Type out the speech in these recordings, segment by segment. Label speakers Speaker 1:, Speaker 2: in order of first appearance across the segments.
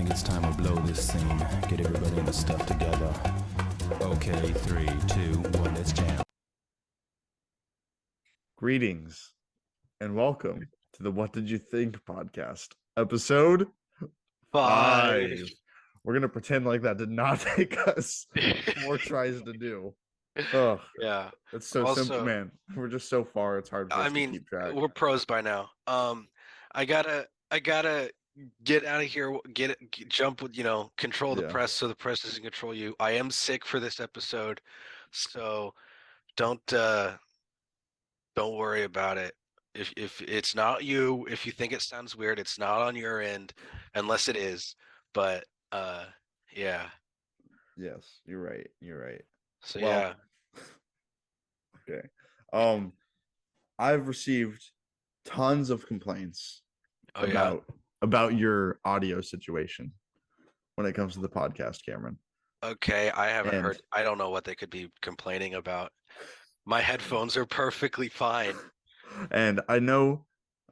Speaker 1: think it's time to blow this scene. Get everybody in the stuff together. Okay, 3, 2, 1, let's jam.
Speaker 2: Greetings and welcome to the What Did You Think podcast, episode 5. We're going to pretend like that did not take us 4 tries to do. Oh,
Speaker 3: yeah.
Speaker 2: It's so
Speaker 3: Also,
Speaker 2: simple, man. We're just so far, it's hard for us to keep track.
Speaker 3: We're pros by now. I gotta get out of here, jump with, control the press so the press doesn't control you. I am sick for this episode, so don't worry about it. If it's not you, if you think it sounds weird, it's not on your end, unless it is. But yeah.
Speaker 2: Yes, you're right.
Speaker 3: So
Speaker 2: well, yeah. Okay. I've received tons of complaints about your audio situation when it comes to the podcast, Cameron.
Speaker 3: Okay, I haven't heard. I don't know what they could be complaining about. My headphones are perfectly fine.
Speaker 2: And I know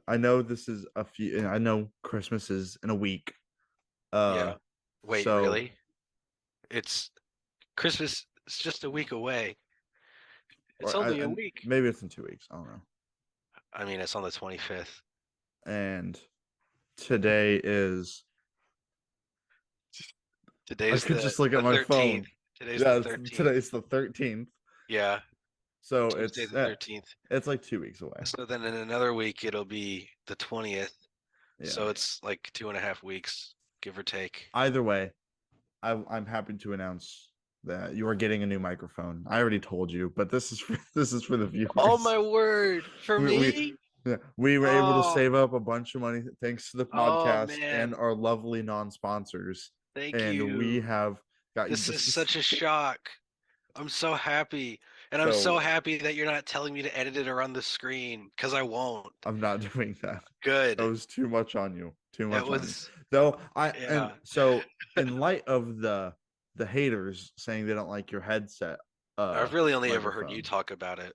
Speaker 2: this is I know Christmas is in a week.
Speaker 3: Yeah. Wait, really? It's Christmas. It's just a week away. It's only a week.
Speaker 2: Maybe it's in 2 weeks. I don't know.
Speaker 3: I mean, it's on the 25th.
Speaker 2: And today is. I could just look at my
Speaker 3: 13th.
Speaker 2: phone.
Speaker 3: Today's the 13th.
Speaker 2: Today's the 13th.
Speaker 3: Yeah.
Speaker 2: So
Speaker 3: Tuesday
Speaker 2: it's
Speaker 3: the 13th.
Speaker 2: It's like 2 weeks away.
Speaker 3: So then in another week it'll be the 20th.
Speaker 2: Yeah.
Speaker 3: So it's like 2.5 weeks, give or take.
Speaker 2: Either way, I'm happy to announce that you are getting a new microphone. I already told you, but this is for the viewers.
Speaker 3: Oh my word! For me?
Speaker 2: We were able to save up a bunch of money thanks to the podcast and our lovely non-sponsors.
Speaker 3: Thank
Speaker 2: you. And we have got
Speaker 3: this is such a shock. I'm so happy. And I'm so happy that you're not telling me to edit it around the screen, because I won't.
Speaker 2: I'm not doing that.
Speaker 3: Good.
Speaker 2: That was too much on you.
Speaker 3: And
Speaker 2: so in light of the haters saying they don't like your headset,
Speaker 3: I've really only ever heard you talk about it.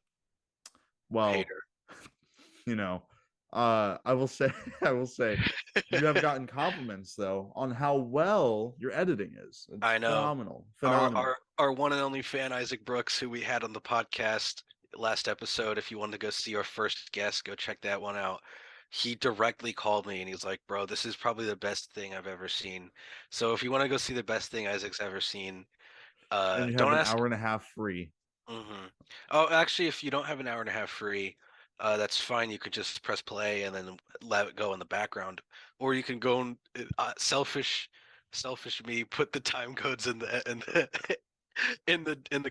Speaker 2: Well, hater. I will say you have gotten compliments though on how well your editing is. It's
Speaker 3: I know.
Speaker 2: Phenomenal.
Speaker 3: Our one and only fan, Isaac Brooks, who we had on the podcast last episode, if you wanted to go see our first guest, go check that one out. He directly called me and he's like, bro, this is probably the best thing I've ever seen. So if you want to go see the best thing Isaac's ever seen,
Speaker 2: and you have an hour and a half free.
Speaker 3: Mm-hmm. Oh, actually, if you don't have an hour and a half free, that's fine. You could just press play and then let it go in the background, or you can go and selfish me, put the time codes in the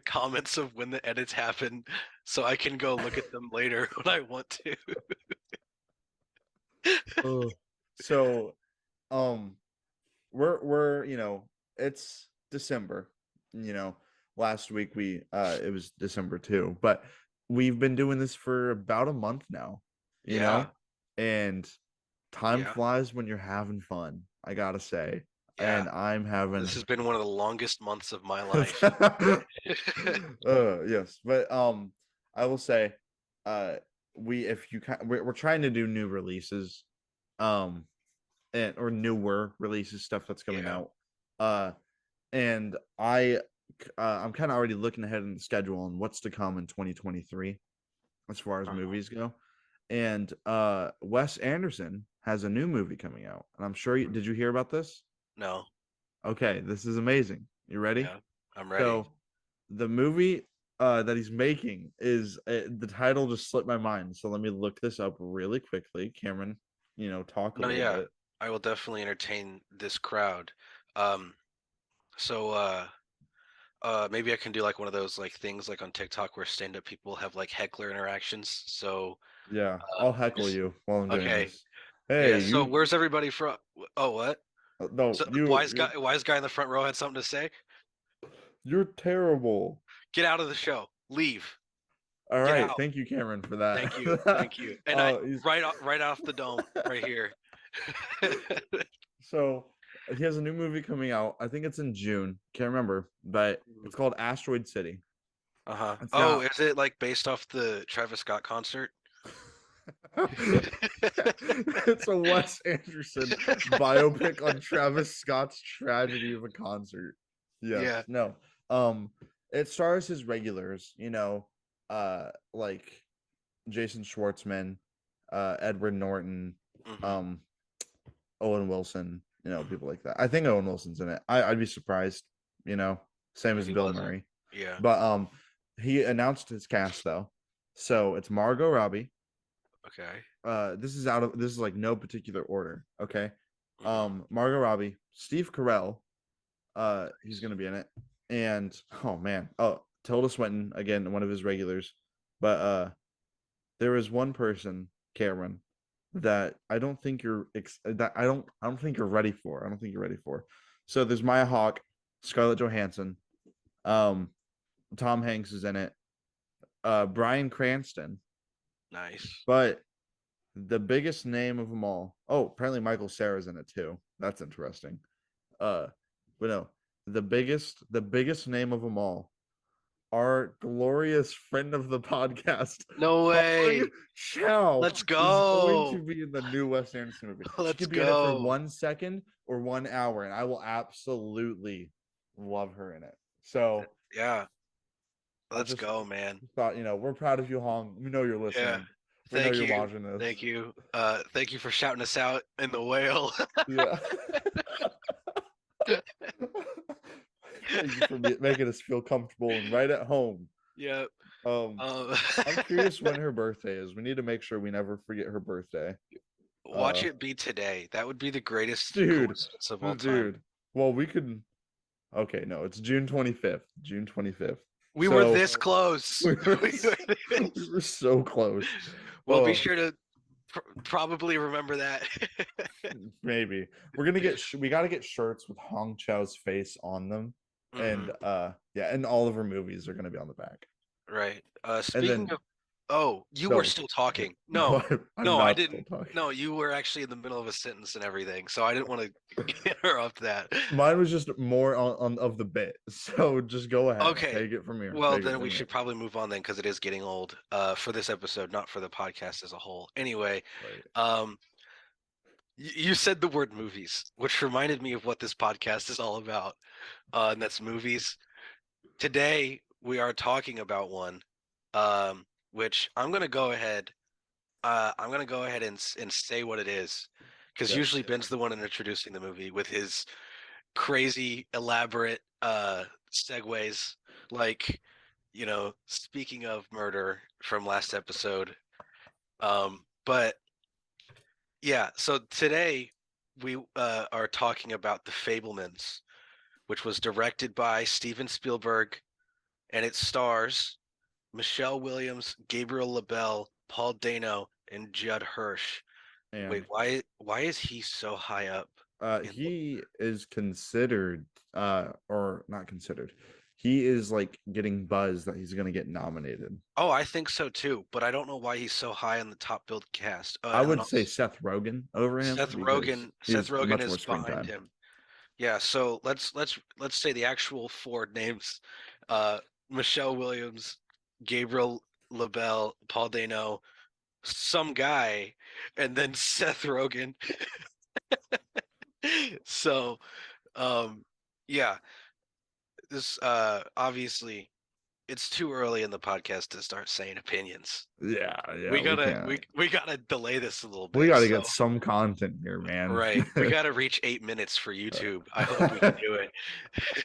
Speaker 3: comments of when the edits happen, so I can go look at them later when I want to.
Speaker 2: So, we're it's December. Last week it was December too, but we've been doing this for about a month now, you know, and time flies when you're having fun, I gotta say. And this
Speaker 3: has been one of the longest months of my life.
Speaker 2: Yes, but I will say, we're trying to do new releases, or newer releases, stuff that's coming out, and I'm kind of already looking ahead in the schedule on what's to come in 2023 as far as movies go. And Wes Anderson has a new movie coming out, and I'm sure did you hear about this?
Speaker 3: No.
Speaker 2: Okay, this is amazing. You ready?
Speaker 3: Yeah, I'm ready.
Speaker 2: So the movie that he's making is the title just slipped my mind, so let me look this up really quickly. Cameron, talk a little bit.
Speaker 3: I will definitely entertain this crowd. Maybe I can do like one of those like things like on TikTok where stand-up people have like heckler interactions. So
Speaker 2: yeah, I'll heckle you while I'm doing this.
Speaker 3: Hey, so where's everybody from? Oh, what?
Speaker 2: No,
Speaker 3: so wise guy in the front row had something to say.
Speaker 2: You're terrible.
Speaker 3: Get out of the show. Leave.
Speaker 2: All right, thank you, Cameron, for that.
Speaker 3: Thank you. And right off the dome, right here.
Speaker 2: So he has a new movie coming out. I think it's in June. Can't remember, but it's called Asteroid City.
Speaker 3: Is it like based off the Travis Scott concert?
Speaker 2: It's a Wes Anderson biopic on Travis Scott's tragedy of a concert. Yes.
Speaker 3: Yeah.
Speaker 2: No. It stars his regulars, like Jason Schwartzman, Edward Norton,
Speaker 3: Mhm.
Speaker 2: Owen Wilson, people like that. I think Owen Wilson's in it. I'd be surprised, same
Speaker 3: If
Speaker 2: as
Speaker 3: he
Speaker 2: Bill
Speaker 3: wasn't.
Speaker 2: Murray.
Speaker 3: Yeah.
Speaker 2: But he announced his cast though. So it's Margot Robbie.
Speaker 3: Okay.
Speaker 2: This is like no particular order. Okay.
Speaker 3: Mhm.
Speaker 2: Margot Robbie, Steve Carell, he's gonna be in it. And oh man, Tilda Swinton, again, one of his regulars. But there is one person, Cameron, that I don't think I don't think you're ready for. I don't think you're ready for. So there's Maya Hawke, Scarlett Johansson, um, Tom Hanks is in it, Bryan Cranston,
Speaker 3: Nice.
Speaker 2: but the biggest name of them all. Oh, apparently Michael Cera's in it too. That's interesting. Uh, but no, the biggest name of them all, our glorious friend of the podcast,
Speaker 3: No
Speaker 2: Hong
Speaker 3: way.
Speaker 2: Chow,
Speaker 3: Let's
Speaker 2: is going to
Speaker 3: go.
Speaker 2: be in the new Wes Anderson movie. She
Speaker 3: Let's
Speaker 2: could be in it for
Speaker 3: go.
Speaker 2: 1 second or 1 hour, and I will absolutely love her in it. So
Speaker 3: Yeah.
Speaker 2: I
Speaker 3: Let's
Speaker 2: just
Speaker 3: go, man.
Speaker 2: thought, we're proud of you, Hong. We know you're
Speaker 3: Yeah.
Speaker 2: listening. We know
Speaker 3: Thank
Speaker 2: you're
Speaker 3: you.
Speaker 2: watching this.
Speaker 3: Thank you. Thank you for shouting us out in the whale.
Speaker 2: Yeah. Thank you for making us feel comfortable and right at home.
Speaker 3: Yep.
Speaker 2: Um, I'm curious when her birthday is. We need to make sure we never forget her birthday.
Speaker 3: Watch it be today. That would be the greatest
Speaker 2: Dude,
Speaker 3: coincidence of all time.
Speaker 2: dude. Well, we could. Okay, no, it's June 25th. June 25th.
Speaker 3: We
Speaker 2: So,
Speaker 3: were this close.
Speaker 2: we were so close.
Speaker 3: We'll be
Speaker 2: Oh,
Speaker 3: sure to probably remember that.
Speaker 2: maybe we're gonna get. We got to get shirts with Hong Chow's face on them, and
Speaker 3: Mhm.
Speaker 2: yeah, and all of her movies are gonna be on the back.
Speaker 3: Right.
Speaker 2: And
Speaker 3: Speaking
Speaker 2: then
Speaker 3: of, oh, you were
Speaker 2: no,
Speaker 3: still talking.
Speaker 2: no,
Speaker 3: No,
Speaker 2: I'm
Speaker 3: no, I
Speaker 2: not still
Speaker 3: didn't.
Speaker 2: talking.
Speaker 3: No, you were actually in the middle of a sentence and everything, so I didn't want to interrupt that.
Speaker 2: Mine was just more on of the bit. So just go ahead.
Speaker 3: Okay.
Speaker 2: Take it from here.
Speaker 3: Well,
Speaker 2: Take it
Speaker 3: then we
Speaker 2: from
Speaker 3: should
Speaker 2: here.
Speaker 3: probably move on then because it is getting old. For this episode, not for the podcast as a whole. Anyway,
Speaker 2: Right.
Speaker 3: um, you said the word movies, which reminded me of what this podcast is all about, and that's movies. Today we are talking about one, which I'm gonna go ahead. I'm gonna go ahead and say what it is, because
Speaker 2: Yes.
Speaker 3: usually Ben's the one introducing the movie with his crazy elaborate segues, like speaking of murder from last episode. But yeah, so today we are talking about The Fabelmans, which was directed by Steven Spielberg, and it stars Michelle Williams, Gabriel LaBelle, Paul Dano, and Judd Hirsch. Wait,
Speaker 2: And
Speaker 3: why is he so high up?
Speaker 2: he is considered or not considered. He is like getting buzz that he's gonna get nominated.
Speaker 3: Oh, I think so too, but I don't know why he's so high on the top billed cast.
Speaker 2: I
Speaker 3: And then
Speaker 2: would say
Speaker 3: also
Speaker 2: Seth Rogen over him
Speaker 3: Seth
Speaker 2: because
Speaker 3: Rogen.
Speaker 2: he
Speaker 3: Seth
Speaker 2: has
Speaker 3: Rogen
Speaker 2: much more
Speaker 3: is
Speaker 2: screen
Speaker 3: behind
Speaker 2: time.
Speaker 3: him. Yeah, so let's say the actual four names: Michelle Williams, Gabriel LaBelle, Paul Dano, some guy, and then Seth Rogen. So, yeah, this obviously it's too early in the podcast to start saying opinions.
Speaker 2: Yeah,
Speaker 3: We gotta
Speaker 2: can't.
Speaker 3: we gotta delay this a little bit.
Speaker 2: We gotta
Speaker 3: So,
Speaker 2: get some content here, man.
Speaker 3: right, we gotta reach 8 minutes for YouTube. I hope we can do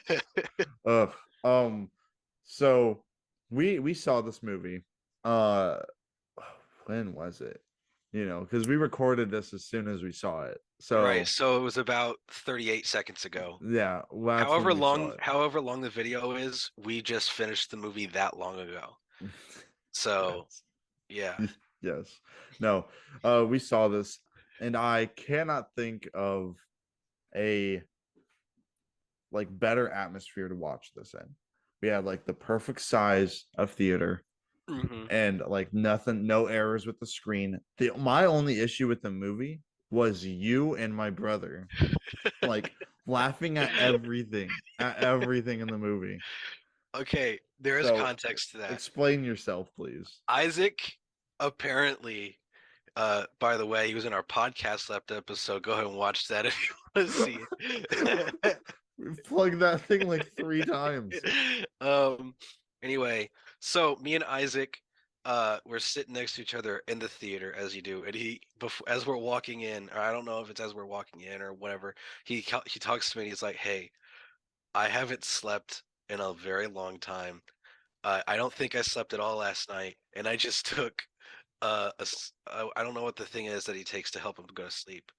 Speaker 3: it.
Speaker 2: Ugh. So we saw this movie. Uh, when was it? Because we recorded this as soon as we saw it. So
Speaker 3: Right, so it was about 38 seconds ago.
Speaker 2: yeah, well, that's when we saw it.
Speaker 3: However long the video is, we just finished the movie that long ago. So, yeah.
Speaker 2: Yes. No. We saw this, and I cannot think of a like better atmosphere to watch this in. We had like the perfect size of theater
Speaker 3: Mhm.
Speaker 2: and like nothing, no errors with the screen. My only issue with the movie was you and my brother like laughing at everything in the movie.
Speaker 3: Okay, there is
Speaker 2: So
Speaker 3: context to that.
Speaker 2: explain yourself, please.
Speaker 3: Isaac apparently By the way, he was in our podcast left episode. Go ahead and watch that if you want to see it.
Speaker 2: We've plugged that thing like 3 times.
Speaker 3: um anyway, so me and Isaac we're sitting next to each other in the theater as you do, and as we're walking in, or I don't know if it's as we're walking in or whatever, he talks to me and he's like, "Hey, I haven't slept in a very long time. I don't think I slept at all last night, and I just took I don't know what the thing is that he takes to help him go to sleep,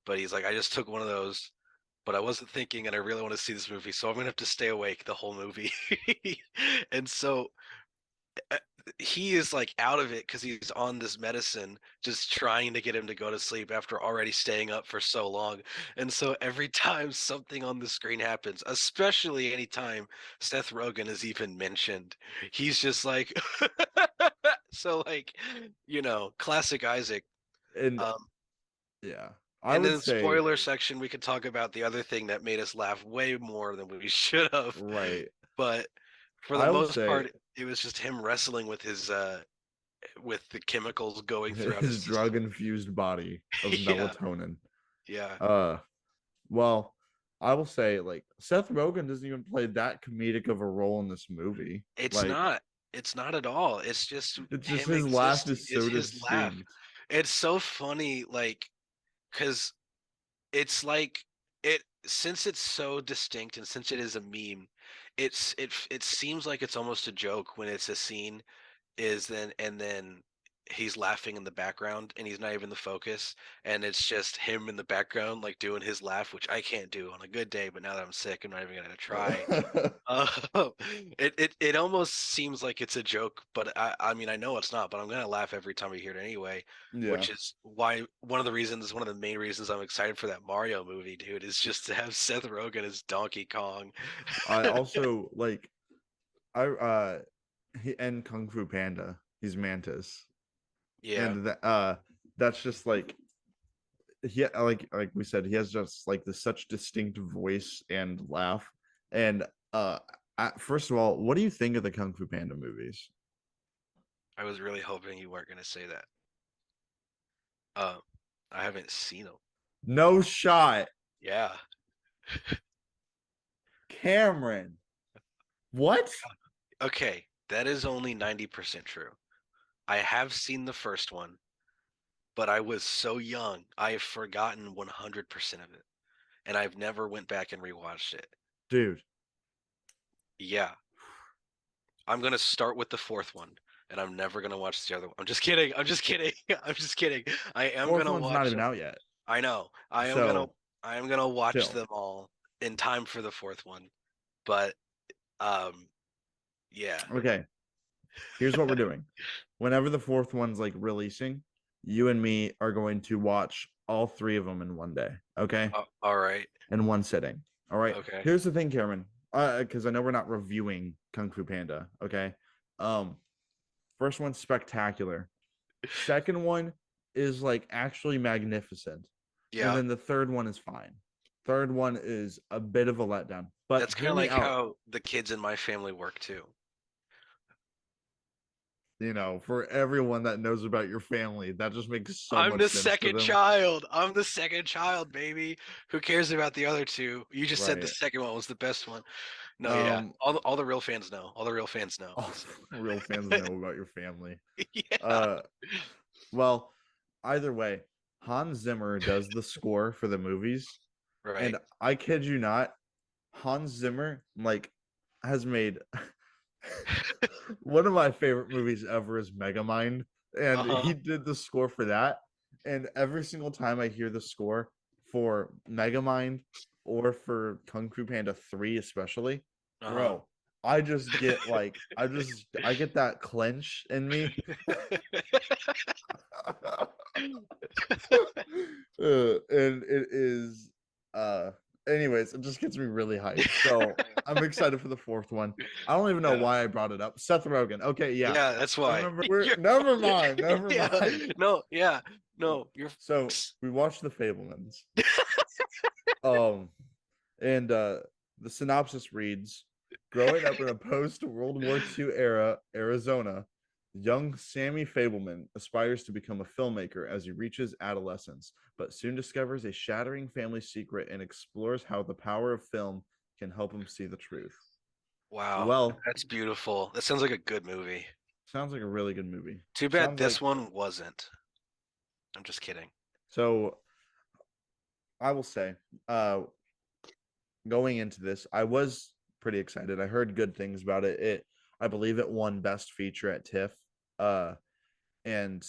Speaker 3: but he's like, I just took one of those, but I wasn't thinking, and I really want to see this movie, so I'm gonna have to stay awake the whole movie." And so uh, he is like out of it because he's on this medicine, just trying to get him to go to sleep after already staying up for so long. And so every time something on the screen happens, especially anytime Seth Rogen is even mentioned, he's just like, so like, classic Isaac.
Speaker 2: And
Speaker 3: Um,
Speaker 2: yeah, I
Speaker 3: and
Speaker 2: would
Speaker 3: then
Speaker 2: say
Speaker 3: spoiler section, we could talk about the other thing that made us laugh way more than we should have.
Speaker 2: right.
Speaker 3: But for the
Speaker 2: I would
Speaker 3: most
Speaker 2: say
Speaker 3: part, it was just him wrestling with his with the chemicals going throughout
Speaker 2: his
Speaker 3: his system.
Speaker 2: drug-infused body of
Speaker 3: Yeah,
Speaker 2: melatonin.
Speaker 3: yeah.
Speaker 2: Well, I will say like Seth Rogen doesn't even play that comedic of a role in this movie.
Speaker 3: It's
Speaker 2: Like
Speaker 3: not. It's not at all. It's just
Speaker 2: it's just
Speaker 3: him
Speaker 2: his laugh
Speaker 3: existing.
Speaker 2: is
Speaker 3: It's
Speaker 2: so
Speaker 3: his laugh.
Speaker 2: distinct.
Speaker 3: It's so funny, like, because it's like it since it's so distinct and since it is a meme, it seems like it's almost a joke when it's a scene and then he's laughing in the background and he's not even the focus, and it's just him in the background like doing his laugh, which I can't do on a good day, but now that I'm sick, I'm not even gonna try. uh, it almost seems like it's a joke, but I mean, I know it's not, but I'm gonna laugh every time I hear it anyway,
Speaker 2: Yeah.
Speaker 3: which is why one of the main reasons I'm excited for that Mario movie, dude, is just to have Seth Rogen as Donkey Kong.
Speaker 2: I also like he and Kung Fu Panda, he's Mantis.
Speaker 3: Yeah.
Speaker 2: And that's just like like we said, he has just like this such distinct voice and laugh. And first of all, what do you think of the Kung Fu Panda movies?
Speaker 3: I was really hoping you weren't gonna say that. Uh, I haven't seen them.
Speaker 2: No shot.
Speaker 3: Yeah.
Speaker 2: Cameron. What?
Speaker 3: Okay, that is only 90% true. I have seen the first one, but I was so young, I have forgotten 100% of it, and I've never went back and rewatched it.
Speaker 2: Dude.
Speaker 3: Yeah. I'm gonna start with the fourth one, and I'm never gonna watch the other one. I'm just kidding. I'm just kidding. I'm just kidding. I am
Speaker 2: Fourth
Speaker 3: gonna
Speaker 2: one's not
Speaker 3: watch
Speaker 2: even
Speaker 3: them.
Speaker 2: out yet.
Speaker 3: I know.
Speaker 2: So
Speaker 3: I am gonna watch
Speaker 2: chill.
Speaker 3: them all in time for the fourth one. But yeah.
Speaker 2: Okay. Here's what we're doing. Whenever the fourth one's like releasing, you and me are going to watch all 3 of them in one day. Okay.
Speaker 3: All right.
Speaker 2: In one sitting. All right.
Speaker 3: Okay.
Speaker 2: Here's the thing, Cameron. Because I know we're not reviewing Kung Fu Panda. Okay. First one's spectacular. Second one is like actually magnificent.
Speaker 3: Yeah.
Speaker 2: And then the third one is fine. Third one is a bit of a letdown. But
Speaker 3: That's kind
Speaker 2: hear
Speaker 3: of
Speaker 2: me
Speaker 3: like
Speaker 2: out.
Speaker 3: how the kids in my family work too.
Speaker 2: You know, for everyone that knows about your family, that just makes so
Speaker 3: I'm
Speaker 2: much
Speaker 3: the
Speaker 2: sense to
Speaker 3: second
Speaker 2: them.
Speaker 3: child. I'm the second child, baby. Who cares about the other two? You just said the
Speaker 2: Right.
Speaker 3: second one was the best one. No, yeah.
Speaker 2: Um,
Speaker 3: All the real fans know. All the real fans know.
Speaker 2: all
Speaker 3: So.
Speaker 2: real fans know about your family.
Speaker 3: Yeah.
Speaker 2: Well, either way, Hans Zimmer does the score for the movies,
Speaker 3: Right.
Speaker 2: and I kid you not, Hans Zimmer like has made one of my favorite movies ever is Megamind, and he did the score for that. And every single time I hear the score for Megamind or for Kung Fu Panda 3 especially, bro, I just get like I get that clench in me. And it is anyways, it just gets me really hyped. So I'm excited for the fourth one. I don't even know why I brought it up. Seth Rogen. Okay, yeah.
Speaker 3: Yeah, that's why.
Speaker 2: Never mind.
Speaker 3: No, yeah. No, you're
Speaker 2: so we watched the Fabelmans. And the synopsis reads: growing up in a post-World War II era Arizona, Young Sammy Fabelman aspires to become a filmmaker as he reaches adolescence, but soon discovers a shattering family secret and explores how the power of film can help him see the truth.
Speaker 3: Wow,
Speaker 2: Well,
Speaker 3: that's beautiful. That sounds like a good movie.
Speaker 2: sounds like a really good movie.
Speaker 3: Too bad
Speaker 2: Sounds
Speaker 3: this
Speaker 2: like
Speaker 3: one wasn't. I'm just kidding.
Speaker 2: so. I will say, going into this, I was pretty excited. I heard good things about it. I believe it won Best Feature at TIFF. Uh, and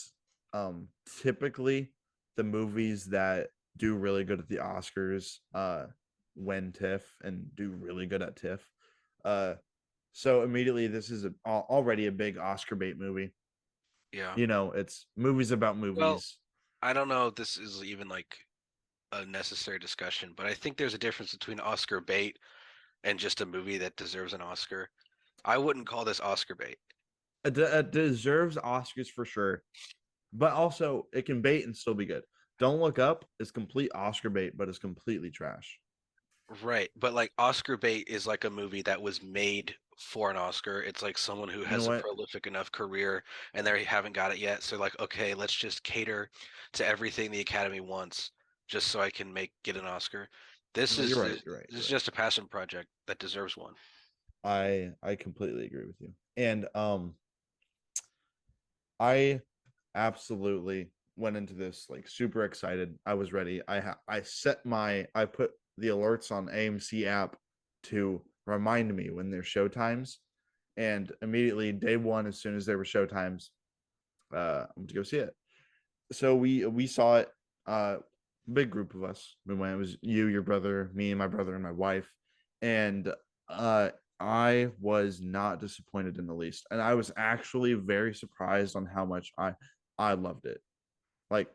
Speaker 2: typically the movies that do really good at the Oscars win TIFF and do really good at TIFF. So immediately this is already a big Oscar bait movie.
Speaker 3: Yeah.
Speaker 2: You know, it's movies about
Speaker 3: Well,
Speaker 2: movies.
Speaker 3: I don't know if this is even like a necessary discussion, but I think there's a difference between Oscar bait and just a movie that deserves an Oscar. I wouldn't call this Oscar bait.
Speaker 2: It deserves Oscars for sure, but also it can bait and still be good. Don't Look Up is complete Oscar bait, but it's completely trash.
Speaker 3: Right. But like Oscar bait is like a movie that was made for an Oscar. It's like someone who
Speaker 2: You know
Speaker 3: has a
Speaker 2: what?
Speaker 3: prolific enough career and they haven't got it yet. So like, okay, let's just cater to everything the Academy wants just so I can get an Oscar. This
Speaker 2: No, you're
Speaker 3: is
Speaker 2: right. You're right.
Speaker 3: this
Speaker 2: You're
Speaker 3: is
Speaker 2: right.
Speaker 3: just a passion project that deserves one.
Speaker 2: I completely agree with you. And I absolutely went into this like super excited. I was ready. I put the alerts on AMC app to remind me when there's show times, and immediately day one, as soon as there were show times, I'm to go see it. So we saw it. Big group of us. We went. It was you, your brother, me, and my brother, and my wife, and uh I was not disappointed in the least, and I was actually very surprised on how much I loved it. Like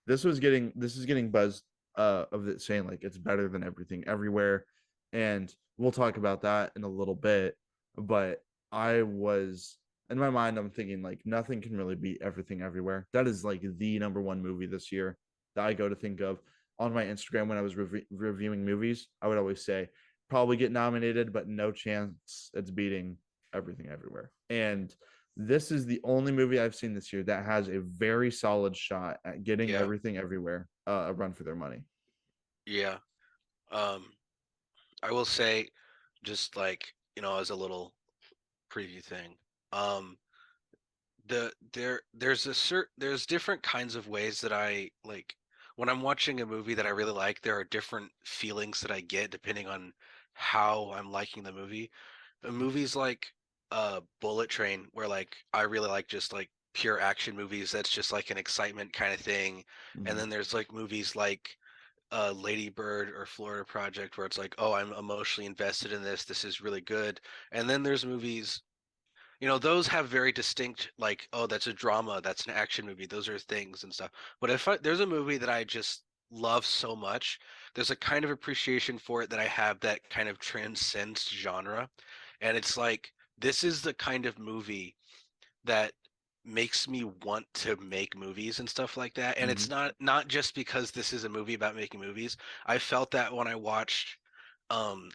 Speaker 2: this is getting buzz of it saying like it's better than Everything Everywhere, and we'll talk about that in a little bit. But I was in my mind, I'm thinking like nothing can really beat Everything Everywhere. That is like the number one movie this year that I go to think of on my Instagram when I was reviewing movies. I would always say probably get nominated, but no chance it's beating Everything Everywhere. And this is the only movie I've seen this year that has a very solid shot at getting
Speaker 3: Yeah.
Speaker 2: Everything Everywhere a run for their money.
Speaker 3: Yeah. Um, I will say just like, as a little preview thing, um, there's different kinds of ways that I like when I'm watching a movie that I really like, there are different feelings that I get depending on how I'm liking the movie. Movies like Bullet Train, where like I really like just like pure action movies that's just like an excitement kind of thing. And
Speaker 2: Mm-hmm.
Speaker 3: then there's like movies like Lady Bird or Florida Project where it's like, oh, I'm emotionally invested in this. This is really good. And then there's movies, those have very distinct, like, oh, that's a drama, that's an action movie. Those are things and stuff. But there's a movie that I just love so much, there's a kind of appreciation for it that I have that kind of transcends genre. And it's like, this is the kind of movie that makes me want to make movies and stuff like that. And
Speaker 2: Mm-hmm.
Speaker 3: it's not just because this is a movie about making movies. I felt that when I watched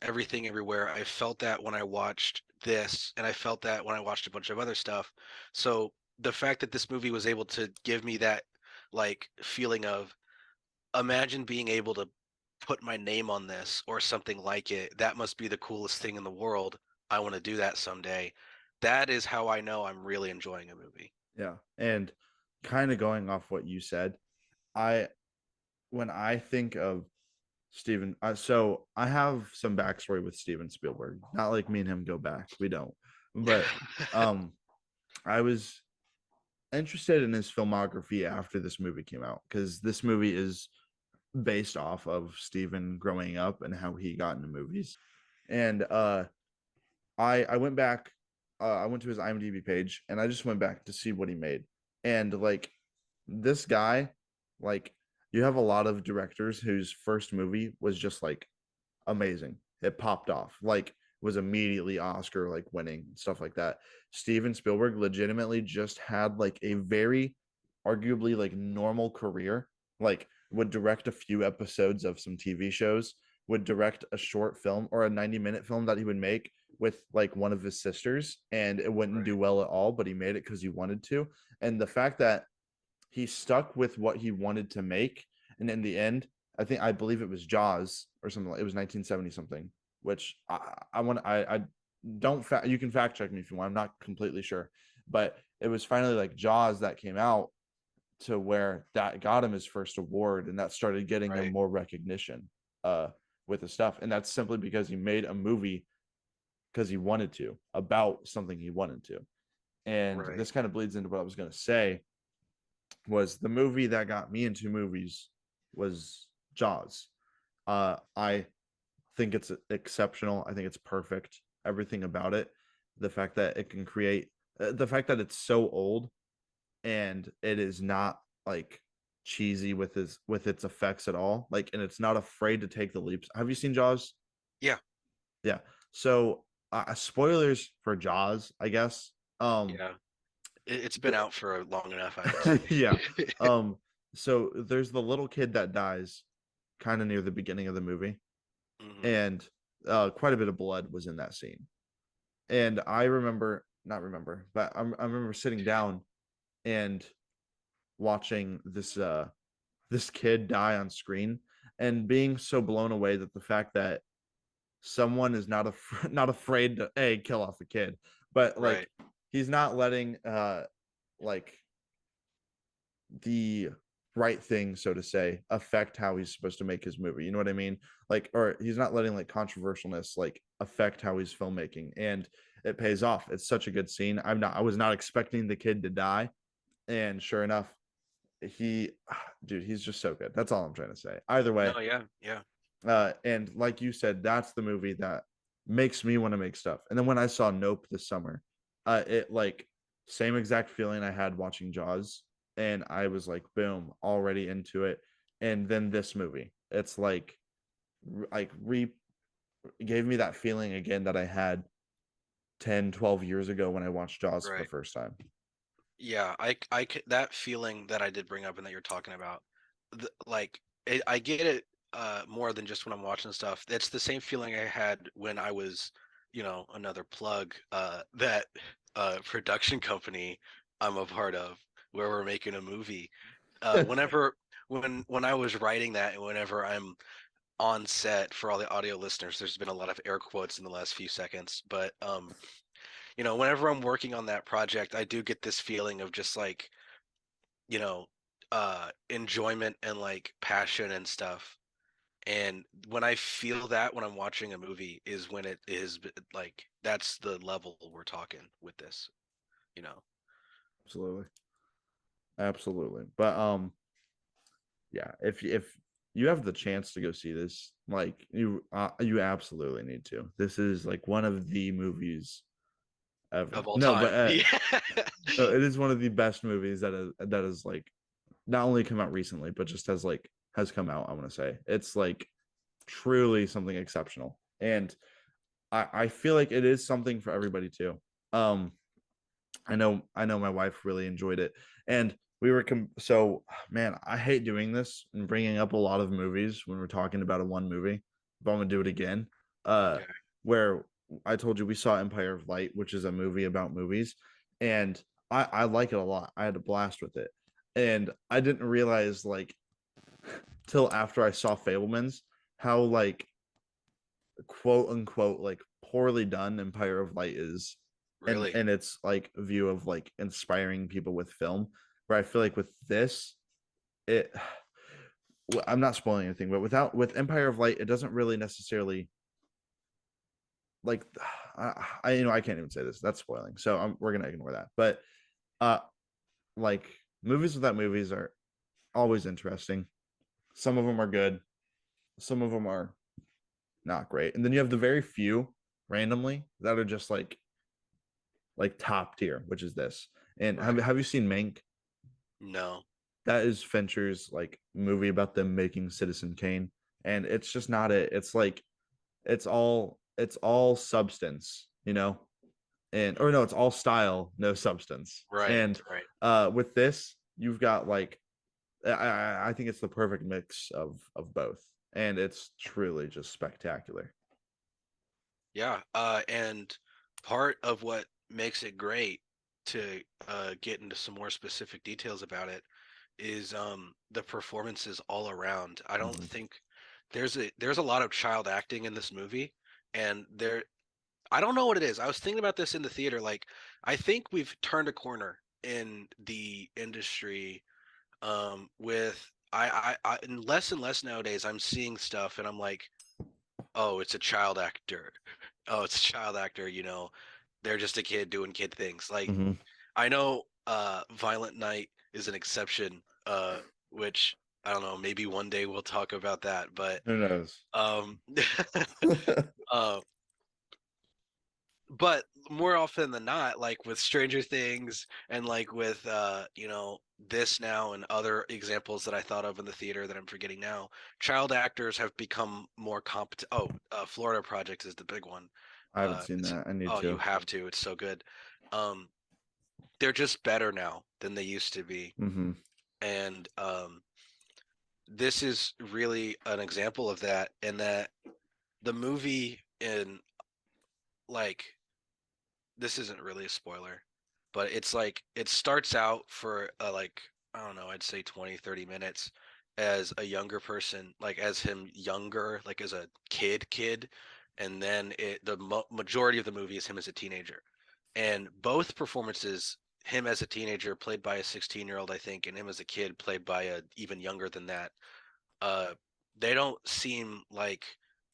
Speaker 3: Everything Everywhere. I felt that when I watched this, and I felt that when I watched a bunch of other stuff. So the fact that this movie was able to give me that like feeling of, imagine being able to put my name on this or something like it, that must be the coolest thing in the world. I want to do that someday. That is how I know I'm really enjoying a movie.
Speaker 2: Yeah, and kind of going off what you said, I when I think of Steven, so I have some backstory with Steven Spielberg. Not like me and him go back. We don't. But um I was interested in his filmography after this movie came out because this movie is based off of Steven growing up and how he got into movies. And I went back, I went to his IMDb page and I just went back to see what he made. And like this guy, like you have a lot of directors whose first movie was just like amazing. It popped off, like was immediately Oscar like winning stuff like that. Steven Spielberg legitimately just had like a very arguably like normal career. Like would direct a few episodes of some TV shows, would direct a short film or a 90-minute film that he would make, with like one of his sisters, and it wouldn't do well at all, but he made it because he wanted to. And the fact that he stuck with what he wanted to make, and in the end, I believe it was Jaws or something. It was 1970 something, which I don't you can fact check me if you want. I'm not completely sure, but it was finally like Jaws that came out to where that got him his first award, and that started getting him more recognition with the stuff. And that's simply because he made a movie because he wanted to, about something he wanted to. And this kind of bleeds into what I was going to say, was the movie that got me into movies was Jaws. I think it's exceptional. I think it's perfect. Everything about it, the fact that it can create, the fact that it's so old and it is not like cheesy with its effects at all, like, and it's not afraid to take the leaps. Have you seen Jaws?
Speaker 3: Yeah.
Speaker 2: So spoilers for Jaws, I guess.
Speaker 3: Yeah, it's been out for long enough, I would say.
Speaker 2: Yeah. So there's the little kid that dies kind of near the beginning of the movie, and quite a bit of blood was in that scene. And I remember, not remember, but I remember sitting down and watching this kid die on screen and being so blown away that the fact that someone is not afraid to kill off a kid, but like he's not letting like the right thing, so to say, affect how he's supposed to make his movie. You know what I mean? Like, or he's not letting like controversialness like affect how he's filmmaking, and it pays off. It's such a good scene. I was not expecting the kid to die, and sure enough, he's just so good. That's all I'm trying to say. Either way, and like you said, that's the movie that makes me want to make stuff. And then when I saw Nope this summer, it like same exact feeling I had watching Jaws, and I was like, boom, already into it. And then this movie, it's like gave me that feeling again that I had 10-12 years ago when I watched Jaws for the first time.
Speaker 3: Yeah, that feeling that I did bring up and that you're talking about, I get it more than just when I'm watching stuff. It's the same feeling I had when I was, another plug, that production company I'm a part of, where we're making a movie. Whenever when I was writing that, and whenever I'm on set, for all the audio listeners, there's been a lot of air quotes in the last few seconds, but whenever I'm working on that project, I do get this feeling of just like, enjoyment and like passion and stuff. And when I feel that when I'm watching a movie is when it is like, that's the level we're talking with this,
Speaker 2: Absolutely. But yeah, if you have the chance to go see this, like you absolutely need to. This is like one of the movies ever
Speaker 3: of all
Speaker 2: no
Speaker 3: time.
Speaker 2: but no, it is one of the best movies that is like not only come out recently, but just has come out. I want to say it's like truly something exceptional, and I feel like it is something for everybody too. I know my wife really enjoyed it, and we were so, man, I hate doing this and bringing up a lot of movies when we're talking about a one movie, but I'm gonna do it again.
Speaker 3: Okay.
Speaker 2: Where I told you we saw Empire of Light, which is a movie about movies, and I like it a lot. I had a blast with it, and I didn't realize like till after I saw Fabelmans how like quote unquote like poorly done Empire of Light is,
Speaker 3: Really?
Speaker 2: and it's like view of like inspiring people with film, where I feel like with this, it I'm not spoiling anything, but with Empire of Light, it doesn't really necessarily like I can't even say this, that's spoiling, so we're gonna ignore that. But like movies without movies are always interesting. Some of them are good, some of them are not great, and then you have the very few randomly that are just like top tier, which is this. And have you seen Mank?
Speaker 3: No.
Speaker 2: That is Fincher's like movie about them making Citizen Kane, and it's just not it. It's like it's all substance, and or no, it's all style, no substance. And with this, you've got like I think it's the perfect mix of both, and it's truly just spectacular.
Speaker 3: Yeah. And part of what makes it great, to get into some more specific details about it, is the performances all around. I don't
Speaker 2: Mhm.
Speaker 3: think there's a lot of child acting in this movie, and I don't know what it is. I was thinking about this in the theater. Like, I think we've turned a corner in the industry, with and less nowadays. I'm seeing stuff and I'm like, oh, it's a child actor. Oh, it's a child actor. They're just a kid doing kid things. Like,
Speaker 2: Mhm.
Speaker 3: I know Violent Night is an exception, which I don't know, maybe one day we'll talk about that. But
Speaker 2: Who knows?
Speaker 3: um uh, but more often than not, like with Stranger Things and like with this now and other examples that I thought of in the theater that I'm forgetting now, child actors have become more competent. Oh, Florida Project is the big one.
Speaker 2: I haven't seen
Speaker 3: It's
Speaker 2: that. I need
Speaker 3: Oh, you
Speaker 2: to.
Speaker 3: have to. It's so good. Um, they're just better now than they used to be,
Speaker 2: Hmm.
Speaker 3: and this is really an example of that. In that the movie, in like, this isn't really a spoiler, but it's like it starts out for like, I don't know, I'd say 20-30 minutes as a younger person, like as him younger, like as a kid, and then the majority of the movie is him as a teenager. And both performances, him as a teenager played by a 16-year-old, I think, and him as a kid played by a even younger than that, uh they don't seem like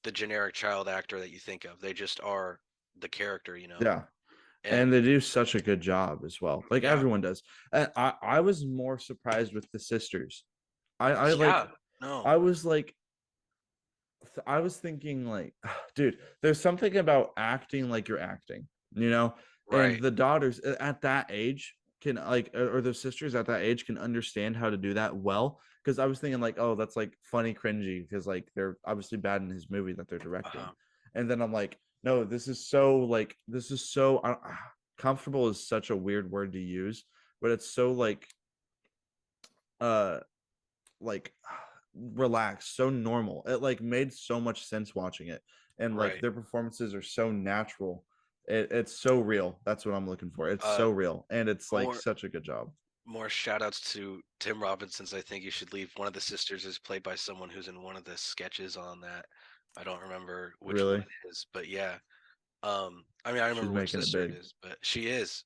Speaker 3: the generic child actor that you think of. They just are the character.
Speaker 2: Yeah. And
Speaker 3: And
Speaker 2: they do such a good job as well. Like
Speaker 3: yeah,
Speaker 2: everyone does. And I was more surprised with the sisters. I like
Speaker 3: yeah, no,
Speaker 2: I was like I was thinking like, dude, there's something about acting like you're acting, you know? And
Speaker 3: right,
Speaker 2: the daughters at that age can like, or the sisters at that age can understand how to do that well. Because I was thinking like, oh, that's like funny, cringy, because like they're obviously bad in his movie that they're directing.
Speaker 3: uh-huh,
Speaker 2: And then I'm like, no, this is so comfortable is such a weird word to use, but it's so uh like relaxed, so normal. It like made so much sense watching it, and like
Speaker 3: right.
Speaker 2: their performances are so natural. It's so real. That's what I'm looking for. It's
Speaker 3: uh
Speaker 2: so real, and it's like
Speaker 3: more
Speaker 2: such a good job.
Speaker 3: more shout outs to Tim Robinson's I Think You Should Leave. One of the sisters is played by someone who's in one of the sketches on that. I don't remember which one
Speaker 2: Really,
Speaker 3: it is, but yeah. I mean, I
Speaker 2: she's
Speaker 3: remember which
Speaker 2: making it
Speaker 3: sister it
Speaker 2: big.
Speaker 3: is, but she's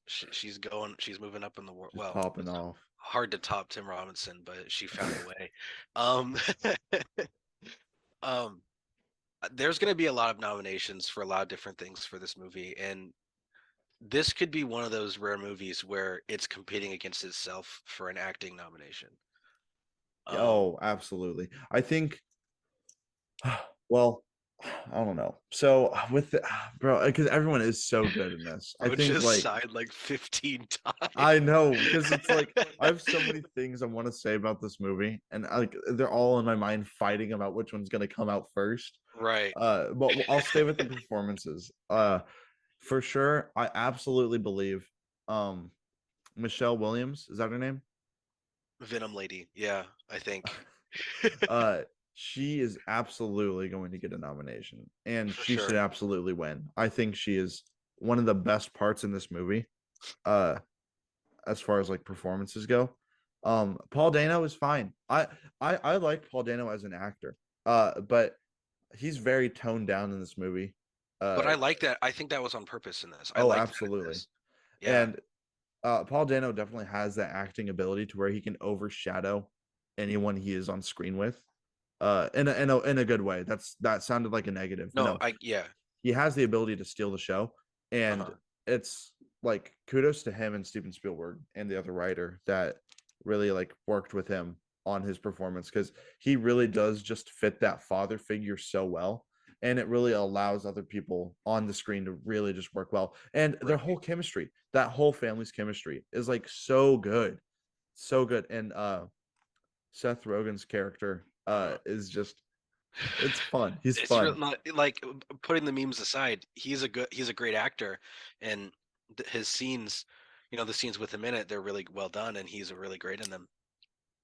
Speaker 3: moving up in the world.
Speaker 2: She's
Speaker 3: Well,
Speaker 2: popping off.
Speaker 3: hard to top Tim Robinson, but she found a way. Um, um, there's going to be a lot of nominations for a lot of different things for this movie, and this could be one of those rare movies where it's competing against itself for an acting nomination. Um,
Speaker 2: Oh, absolutely. I think well, I don't know. So with the bro, because everyone is so good in this. I
Speaker 3: bro
Speaker 2: think
Speaker 3: just
Speaker 2: like
Speaker 3: sighed like 15 times.
Speaker 2: I know because it's like I have so many things I want to say about this movie, and like they're all in my mind fighting about which one's gonna come out first.
Speaker 3: Right.
Speaker 2: But I'll stay with the performances. For sure, I absolutely believe um Michelle Williams, is that her name?
Speaker 3: Venom Lady. Yeah, I think.
Speaker 2: Uh she is absolutely going to get a nomination, and
Speaker 3: For
Speaker 2: she should
Speaker 3: sure.
Speaker 2: absolutely win. I think she is one of the best parts in this movie. Uh as far as like performances go. Paul Dano is fine. I like Paul Dano as an actor. But he's very toned down in this movie.
Speaker 3: But
Speaker 2: Uh
Speaker 3: I like that. I think that was on purpose in this. I
Speaker 2: oh,
Speaker 3: like that in
Speaker 2: absolutely.
Speaker 3: this. Yeah.
Speaker 2: And Paul Dano definitely has that acting ability to where he can overshadow anyone he is on screen with. In a good way. That sounded like a negative.
Speaker 3: No,
Speaker 2: No,
Speaker 3: yeah.
Speaker 2: he has the ability to steal the show, and
Speaker 3: Uh-huh.
Speaker 2: it's like kudos to him and Steven Spielberg and the other writer that really like worked with him on his performance, because he really does just fit that father figure so well, and it really allows other people on the screen to really just work well, and their
Speaker 3: Right.
Speaker 2: whole chemistry, that whole family's chemistry is like so good, so good. And Seth Rogen's character
Speaker 3: Uh-huh.
Speaker 2: is just, it's fun, he's
Speaker 3: It's real
Speaker 2: fun.
Speaker 3: not like, putting the memes aside, he's a great actor, and his scenes, the scenes with him in it, they're really well done, and he's really great in them.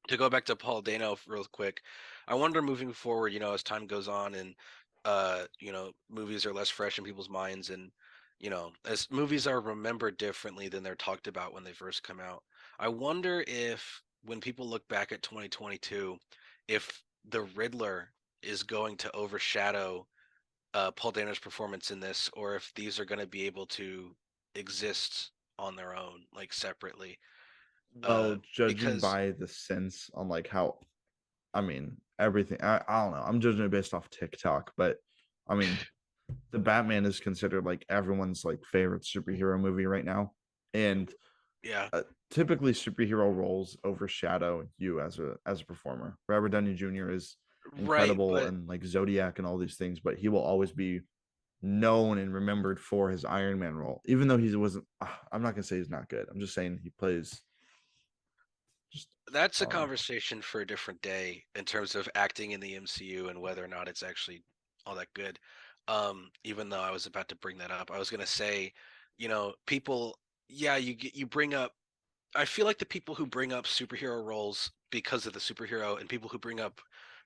Speaker 3: To go back to Paul Dano real quick, I wonder moving forward, as time goes on and movies are less fresh in people's minds, and as movies are remembered differently than they're talked about when they first come out. I wonder if when people look back at 2022, if the Riddler is going to overshadow Paul Dano's performance in this, or if these are going to be able to exist on their own, like separately.
Speaker 2: Well, judging
Speaker 3: Because
Speaker 2: by the sense on like how, I mean, everything. I don't know. I'm judging it based off TikTok, but I mean, the Batman is considered like everyone's like favorite superhero movie right now, and
Speaker 3: yeah,
Speaker 2: typically superhero roles overshadow you as a performer. Robert Downey Jr. is
Speaker 3: right,
Speaker 2: incredible
Speaker 3: but
Speaker 2: and like Zodiac and all these things, but he will always be known and remembered for his Iron Man role, even though he wasn't. I'm not gonna say he's not good. I'm just saying he plays. Just
Speaker 3: that's
Speaker 2: I
Speaker 3: a
Speaker 2: don't know.
Speaker 3: conversation for a different day in terms of acting in the MCU and whether or not it's actually all that good. Even though I was about to bring that up, I was gonna say, people, yeah, you bring up. I feel like the people who bring up superhero roles because of the superhero and people who bring up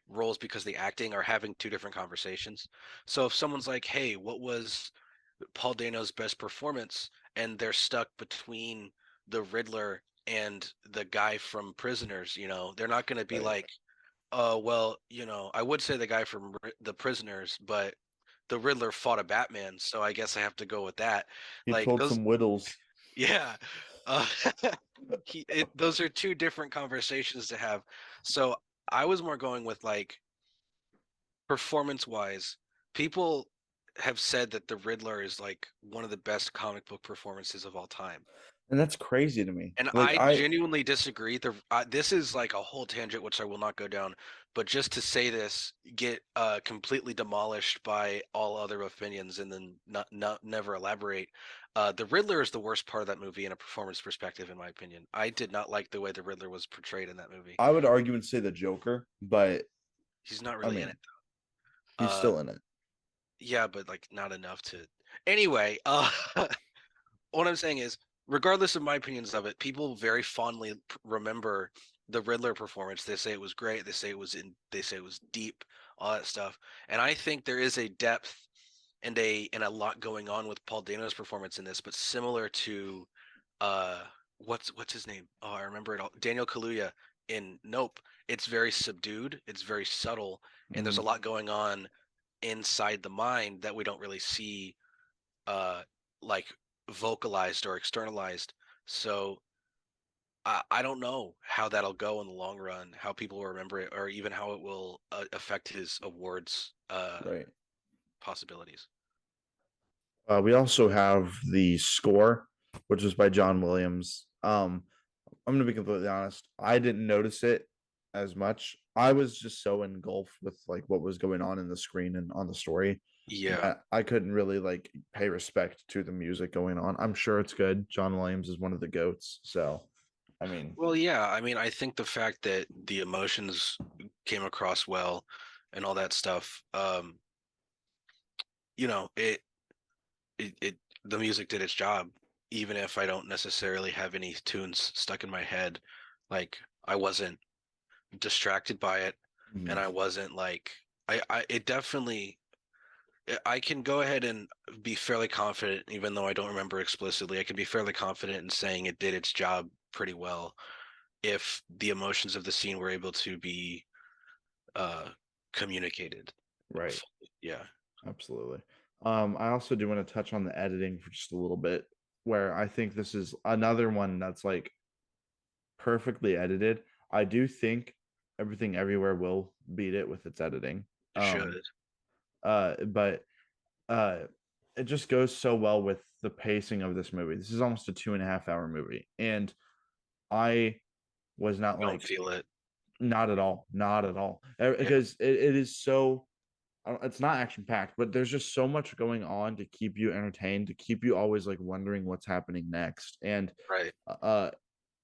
Speaker 3: roles because of the acting are having two different conversations. So if someone's like, "Hey, what was Paul Dano's best performance?" and they're stuck between the Riddler and the guy from Prisoners, they're not going to be
Speaker 2: Right.
Speaker 3: like, well, I would say the guy from the Prisoners, but the Riddler fought a Batman, so I guess I have to go with that."
Speaker 2: He
Speaker 3: Like
Speaker 2: pulled
Speaker 3: those,
Speaker 2: some whittles.
Speaker 3: yeah. Uh, those are two different conversations to have. So I was more going with like performance wise, people have said that the Riddler is like one of the best comic book performances of all time.
Speaker 2: And that's crazy to me.
Speaker 3: And
Speaker 2: Like
Speaker 3: I
Speaker 2: I
Speaker 3: genuinely disagree. This is like a whole tangent, which I will not go down. But just to say this, get completely demolished by all other opinions, and then not never elaborate. The Riddler is the worst part of that movie in a performance perspective, in my opinion. I did not like the way the Riddler was portrayed in that movie.
Speaker 2: I would argue and say the Joker, but
Speaker 3: He's not
Speaker 2: I
Speaker 3: really in
Speaker 2: mean
Speaker 3: it.
Speaker 2: he's
Speaker 3: Uh,
Speaker 2: still in it.
Speaker 3: yeah, but like not enough to. Anyway, what I'm saying is, regardless of my opinions of it, people very fondly remember the Riddler performance. They say it was great. They say it was deep, all that stuff. And I think there is a depth and a lot going on with Paul Dano's performance in this, but similar to uh what's his name? Oh, I remember it all. Daniel Kaluuya in Nope. It's very subdued. It's very subtle, and there's a
Speaker 2: Mhm.
Speaker 3: lot going on inside the mind that we don't really see uh like vocalized or externalized. So I don't know how that'll go in the long run, how people will remember it, or even how it will affect his awards
Speaker 2: Right.
Speaker 3: possibilities.
Speaker 2: We also have the score, which is by John Williams. I'm gonna be completely honest. I didn't notice it as much. I was just so engulfed with like what was going on in the screen and on the story
Speaker 3: Yeah.
Speaker 2: that I couldn't really like pay respect to the music going on. I'm sure it's good. John Williams is one of the goats. So, I mean,
Speaker 3: Well, yeah. I mean, I think the fact that the emotions came across well and all that stuff, you know, it the music did its job, even if I don't necessarily have any tunes stuck in my head. Like I wasn't distracted by it, and
Speaker 2: mhm,
Speaker 3: I wasn't like I it definitely I can go ahead and be fairly confident, even though I don't remember explicitly. I can be fairly confident in saying it did its job pretty well if the emotions of the scene were able to be uh communicated.
Speaker 2: right.
Speaker 3: Yeah.
Speaker 2: Absolutely. I also do want to touch on the editing for just a little bit, where I think this is another one that's like perfectly edited. I do think Everything Everywhere will beat it with its editing.
Speaker 3: It
Speaker 2: Um,
Speaker 3: should.
Speaker 2: but uh, it just goes so well with the pacing of this movie. This is almost a 2.5 hour movie, and I was not
Speaker 3: Don't
Speaker 2: like
Speaker 3: feel it.
Speaker 2: not at all, not at all,
Speaker 3: Yeah.
Speaker 2: because it is so it's not action packed, but there's just so much going on to keep you entertained, to keep you always like wondering what's happening next. And
Speaker 3: Right.
Speaker 2: uh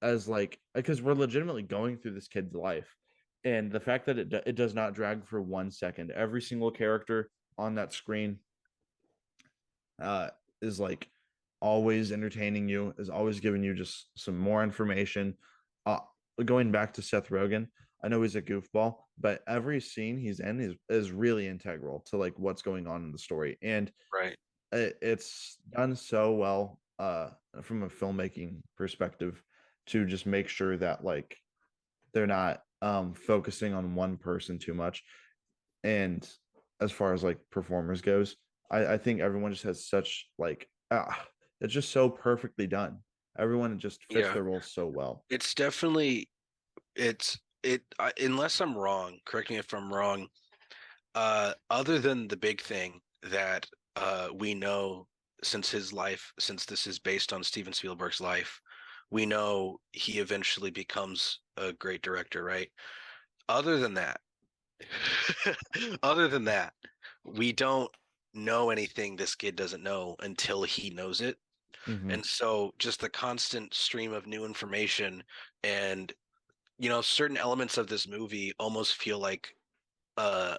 Speaker 2: as like because we're legitimately going through this kid's life, and the fact that it does not drag for 1 second. Every single character on that screen uh is like always entertaining you, is always giving you just some more information. uh Going back to Seth Rogen, I know he's a goofball, but every scene he's in is really integral to like what's going on in the story, and
Speaker 3: Right.
Speaker 2: it's done so well from a filmmaking perspective to just make sure that like they're not focusing on one person too much. And as far as like performers goes, I think everyone just has such like it's just so perfectly done. Everyone just fits
Speaker 3: Yeah.
Speaker 2: their role so well.
Speaker 3: It's definitely unless I'm wrong, correct me if I'm wrong. Other than the big thing that we know since this is based on Steven Spielberg's life, we know he eventually becomes a great director, right? Other than that, other than that, we don't know anything this kid doesn't know until he knows it.
Speaker 2: Mm-hmm.
Speaker 3: And so just the constant stream of new information and certain elements of this movie almost feel like uh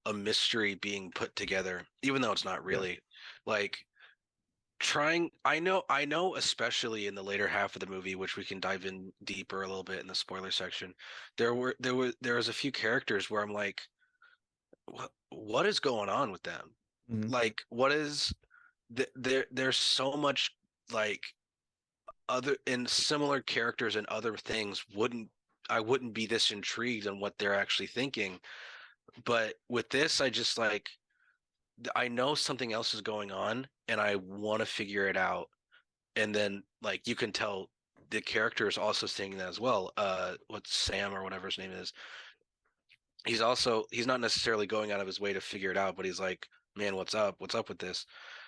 Speaker 3: a mystery being put together, even though it's not
Speaker 2: Yeah.
Speaker 3: really. Like I know especially in the later half of the movie, which we can dive in deeper a little bit in the spoiler section, there was a few characters where I'm like, what is going on with them?
Speaker 2: Mm-hmm.
Speaker 3: Like what is there's so much like other and similar characters and other things wouldn't be this intrigued on what they're actually thinking. But with this, I just like I know something else is going on and I want to figure it out. And then like you can tell the character is also saying that as well. What's Sam or whatever his name is. He's not necessarily going out of his way to figure it out, but he's like, man, what's up? What's up with this?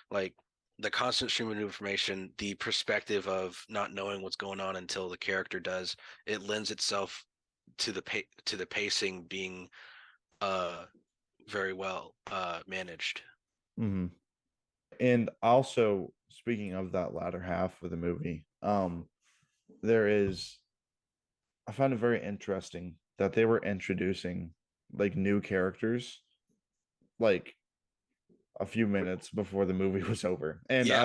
Speaker 3: Like the constant stream of new information, the perspective of not knowing what's going on until the character does, it lends itself to the pacing being uh very well managed.
Speaker 2: Mm-hmm. And also, speaking of that latter half of the movie, there is I found it very interesting that they were introducing like new characters like a few minutes before the movie was over. And
Speaker 3: Yeah,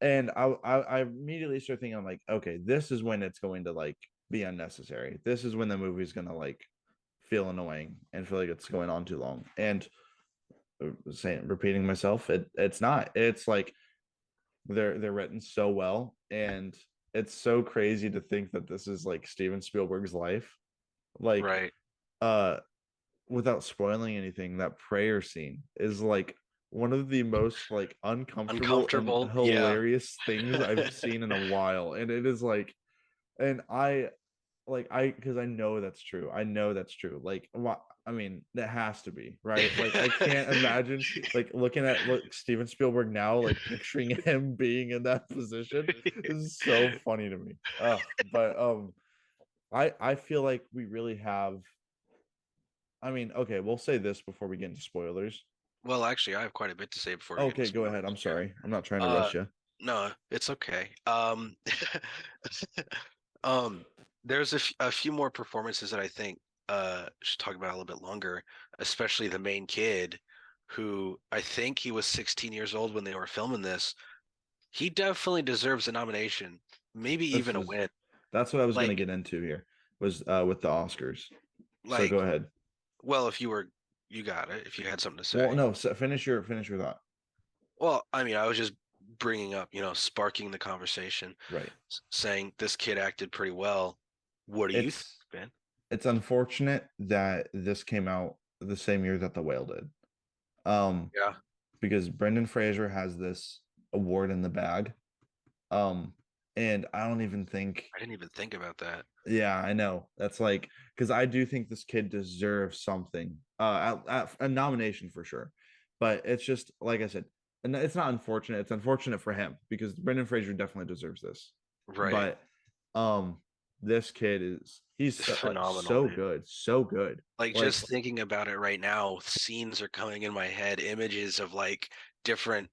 Speaker 2: I immediately started thinking, I'm like, okay, this is when it's going to like be unnecessary. This is when the movie's gonna like feel annoying and feel like it's going on too long. And saying repeating myself, it's not. It's like they're written so well, and it's so crazy to think that this is like Steven Spielberg's life. Like
Speaker 3: right.
Speaker 2: uh without spoiling anything, that prayer scene is like one of the most like uncomfortable and
Speaker 3: Uncomfortable. Yeah.
Speaker 2: hilarious things I've seen in a while. And it is like, and I like because I know that's true. I know that's true. Like, I mean, that has to be right. Like, I can't imagine like looking at look Steven Spielberg now, like picturing him being in that position is so funny to me. But I feel like we really have. I mean, okay, we'll say this before we get into spoilers.
Speaker 3: Well, actually, I have quite a bit to say before we get into
Speaker 2: Okay, go ahead.
Speaker 3: spoilers.
Speaker 2: I'm
Speaker 3: Yeah.
Speaker 2: sorry. I'm not trying to
Speaker 3: Uh,
Speaker 2: rush you.
Speaker 3: no, it's okay. Um, there's a few more performances that I think should talk about a little bit longer, especially the main kid, who I think he was 16 years old when they were filming this. He definitely deserves a nomination, maybe
Speaker 2: This
Speaker 3: even a
Speaker 2: is
Speaker 3: win.
Speaker 2: that's what I was going to
Speaker 3: Like,
Speaker 2: get into here was with the Oscars. So
Speaker 3: like,
Speaker 2: go ahead.
Speaker 3: well, if you got it, if you had something to
Speaker 2: Well,
Speaker 3: say.
Speaker 2: no, so finish your thought.
Speaker 3: Well, I mean, I was just bringing up, sparking the conversation,
Speaker 2: Right.
Speaker 3: saying this kid acted pretty well. What do you think,
Speaker 2: It's
Speaker 3: Ben?
Speaker 2: it's unfortunate that this came out the same year that The Whale did. Um,
Speaker 3: Yeah,
Speaker 2: because Brendan Fraser has this award in the bag. Um, and I don't even think.
Speaker 3: I didn't even think about that.
Speaker 2: Yeah, I know. That's like because I do think this kid deserves something. At a nomination for sure. But it's just like I said, and it's not unfortunate. It's unfortunate for him because Brendan Fraser definitely deserves this.
Speaker 3: Right.
Speaker 2: But um this kid he's so, like
Speaker 3: Phenomenal,
Speaker 2: so
Speaker 3: dude.
Speaker 2: good, so good.
Speaker 3: Like
Speaker 2: Like
Speaker 3: just thinking about it right now, scenes are coming in my head, images of like different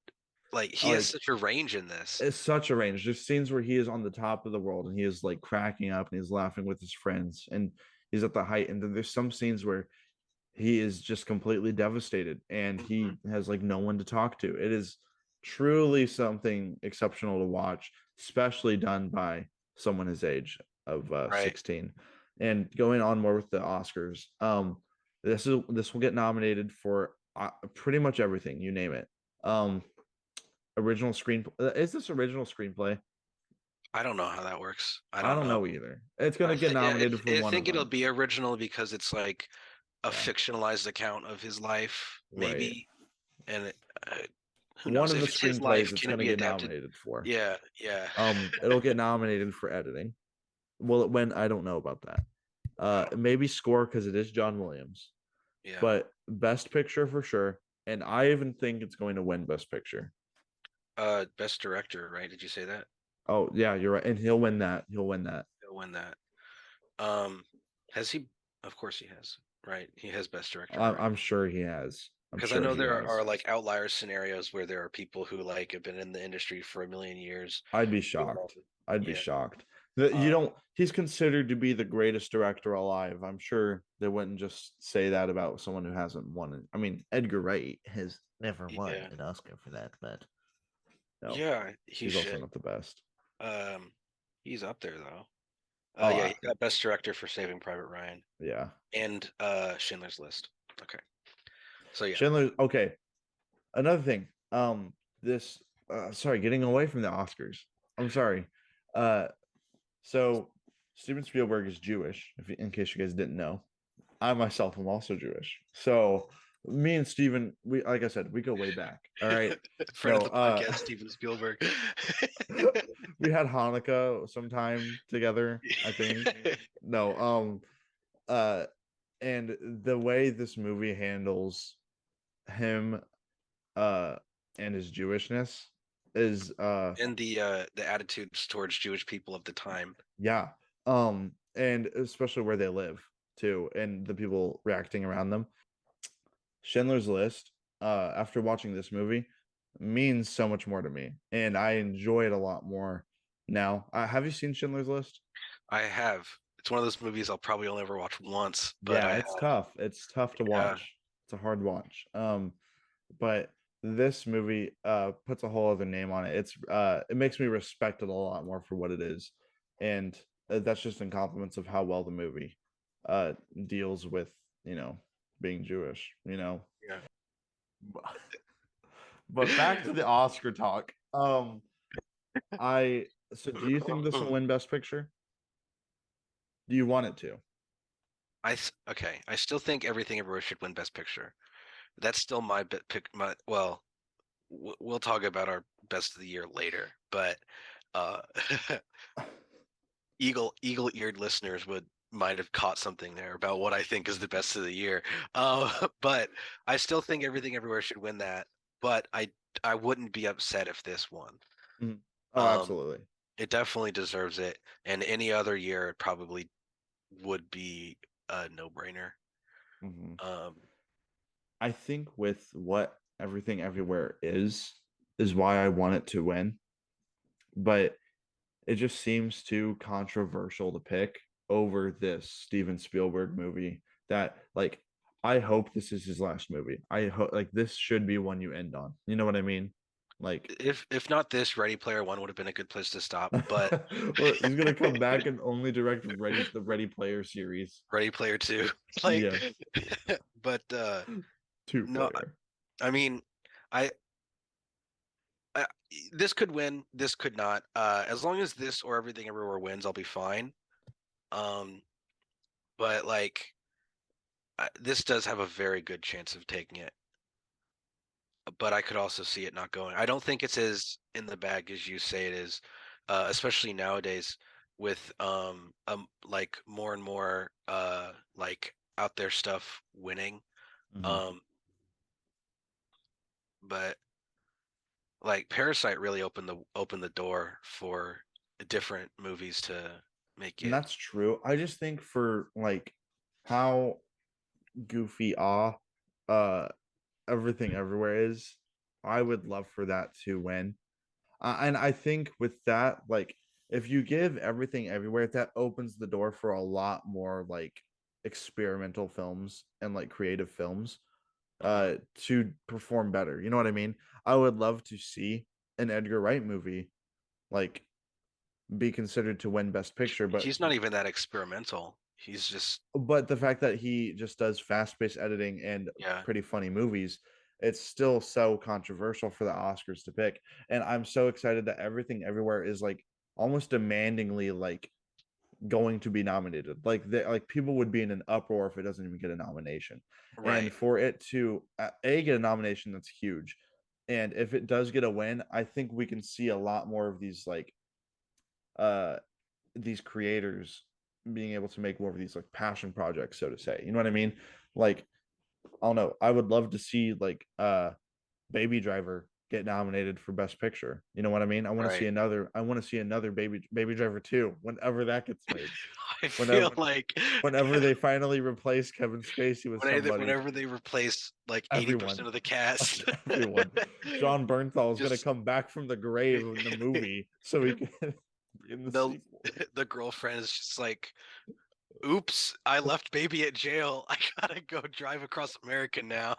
Speaker 3: like he has
Speaker 2: like
Speaker 3: such a range in this.
Speaker 2: it's such a range. There's scenes where he is on the top of the world and he is like cracking up and he's laughing with his friends and he's at the height. And then there's some scenes where he is just completely devastated and he
Speaker 3: Mhm.
Speaker 2: has like no one to talk to. It is truly something exceptional to watch, especially done by someone his age of
Speaker 3: Right.
Speaker 2: 16. And going on more with the Oscars, this will get nominated for pretty much everything, you name it. Original screen is this original screenplay?
Speaker 3: I don't know how that works. I
Speaker 2: I
Speaker 3: don't
Speaker 2: don't
Speaker 3: know.
Speaker 2: know either. It's gonna get nominated for
Speaker 3: I
Speaker 2: one of
Speaker 3: think it'll
Speaker 2: them.
Speaker 3: be original because it's like a
Speaker 2: Yeah,
Speaker 3: fictionalized account of his life,
Speaker 2: right.
Speaker 3: maybe. And uh, who
Speaker 2: One
Speaker 3: knows
Speaker 2: of the
Speaker 3: if it's his
Speaker 2: screenplays
Speaker 3: life?
Speaker 2: it's
Speaker 3: Can it
Speaker 2: gonna
Speaker 3: be
Speaker 2: get
Speaker 3: adapted?
Speaker 2: nominated for.
Speaker 3: Yeah, yeah.
Speaker 2: It'll get nominated for editing. Will it win? I don't know about that. Maybe score because it is John Williams,
Speaker 3: Yeah.
Speaker 2: but Best Picture for sure. And I even think it's going to win Best Picture.
Speaker 3: Best director, right? Did you say that?
Speaker 2: Oh yeah, you're right, and he'll win that. He'll win that.
Speaker 3: He'll win that. Um, has he? Of course he has, right? He has best director,
Speaker 2: I'm,
Speaker 3: right?
Speaker 2: I'm sure he has. I'm
Speaker 3: Because I
Speaker 2: sure
Speaker 3: know
Speaker 2: he
Speaker 3: there
Speaker 2: has.
Speaker 3: are like outlier scenarios where there are people who like have been in the industry for a million years.
Speaker 2: I'd be
Speaker 3: Yeah.
Speaker 2: shocked. I'd be
Speaker 3: Yeah.
Speaker 2: shocked. That you
Speaker 3: Uh,
Speaker 2: don't. He's considered to be the greatest director alive. I'm sure they wouldn't just say that about someone who hasn't won it. I mean, Edgar Wright has never won
Speaker 3: yeah.
Speaker 2: an Oscar for that, but no,
Speaker 3: Yeah, he
Speaker 2: he's also
Speaker 3: should.
Speaker 2: not the best.
Speaker 3: Um, he's up there though.
Speaker 2: Oh,
Speaker 3: Yeah, he got best director for Saving Private Ryan
Speaker 2: yeah.
Speaker 3: and Schindler's List. Okay. So yeah.
Speaker 2: Schindler. Okay, another thing. This. Sorry, getting away from the Oscars. I'm sorry. Uh, so Steven Spielberg is Jewish. In case you guys didn't know, I myself am also Jewish. So me and Steven, we like I said, we go way back. All right.
Speaker 3: Friend of
Speaker 2: No,
Speaker 3: the podcast, Steven Spielberg.
Speaker 2: we had Hanukkah sometime together, I think. No, uh, and the way this movie handles him, and his Jewishness is,
Speaker 3: And the attitudes towards Jewish people of the time.
Speaker 2: yeah, and especially where they live too, and the people reacting around them. Schindler's List, after watching this movie, means so much more to me, and I enjoy it a lot more now. Have you seen Schindler's List?
Speaker 3: I have. It's one of those movies I'll probably only ever watch once, but
Speaker 2: Yeah,
Speaker 3: I
Speaker 2: it's tough. It's tough to
Speaker 3: yeah.
Speaker 2: watch. It's a hard watch. But this movie puts a whole other name on it. It makes me respect it a lot more for what it is, and that's just in compliments of how well the movie deals with being Jewish.
Speaker 3: Yeah.
Speaker 2: But back to the Oscar talk. I so do you think this will win Best Picture? Do you want it to?
Speaker 3: Okay. I still think Everything Everywhere should win Best Picture. That's still my pick. Well, we'll talk about our best of the year later, but uh, eagle-eared listeners might have caught something there about what I think is the best of the year. But I still think Everything Everywhere should win that. But I wouldn't be upset if this won.
Speaker 2: Mhm. Oh,
Speaker 3: Um,
Speaker 2: absolutely.
Speaker 3: it definitely deserves it, and any other year it probably would be a no-brainer.
Speaker 2: Mhm.
Speaker 3: Um,
Speaker 2: I think with what Everything Everywhere is why I want it to win, but it just seems too controversial to pick over this Steven Spielberg movie that like I hope this is his last movie. I hope like this should be one you end on. You know what I mean? Like
Speaker 3: if not this, Ready Player One would have been a good place to stop. But
Speaker 2: well, he's gonna come back and only direct the Ready Player series.
Speaker 3: Ready Player Two, like,
Speaker 2: Yes,
Speaker 3: but
Speaker 2: two
Speaker 3: no,
Speaker 2: player.
Speaker 3: I mean, I, I this could win, this could not. As long as this or Everything Everywhere wins, I'll be fine. Um, but like this does have a very good chance of taking it. But I could also see it not going. I don't think it's as in the bag as you say it is, especially nowadays with like more and more like out there stuff winning.
Speaker 2: Mhm.
Speaker 3: Um, but like Parasite really opened the door for different movies to make
Speaker 2: And
Speaker 3: it.
Speaker 2: that's true. I just think for like how goofy uh Everything Everywhere is, I would love for that to win. And I think with that, like if you give Everything Everywhere, that opens the door for a lot more like experimental films and like creative films
Speaker 3: Uh-huh.
Speaker 2: to perform better. You know what I mean? I would love to see an Edgar Wright movie like be considered to win Best Picture, but
Speaker 3: He's not even that experimental. He's just
Speaker 2: But the fact that he just does fast-paced editing and
Speaker 3: yeah,
Speaker 2: pretty funny movies, it's still so controversial for the Oscars to pick. And I'm so excited that Everything Everywhere is like almost demandingly like going to be nominated. Like people would be in an uproar if it doesn't even get a nomination. And
Speaker 3: right.
Speaker 2: for it to get a nomination, that's huge. And if it does get a win, I think we can see a lot more of uh these creators being able to make more of these like passion projects, so to say. You know what I mean? Like, I don't know. I would love to see like Baby Driver get nominated for Best Picture. You know what I mean?
Speaker 3: Right.
Speaker 2: I want to see another Baby Driver 2 whenever that gets made.
Speaker 3: I feel
Speaker 2: Whenever
Speaker 3: like
Speaker 2: whenever they finally replace Kevin Spacey with somebody,
Speaker 3: whenever they replace like 80%
Speaker 2: everyone,
Speaker 3: of the cast,
Speaker 2: everyone. John Bernthal is gonna
Speaker 3: just
Speaker 2: come back from the grave in the movie so he can be in the
Speaker 3: the
Speaker 2: sequel.
Speaker 3: the girlfriend is just like, oops, I left baby at jail. I gotta go drive across America now.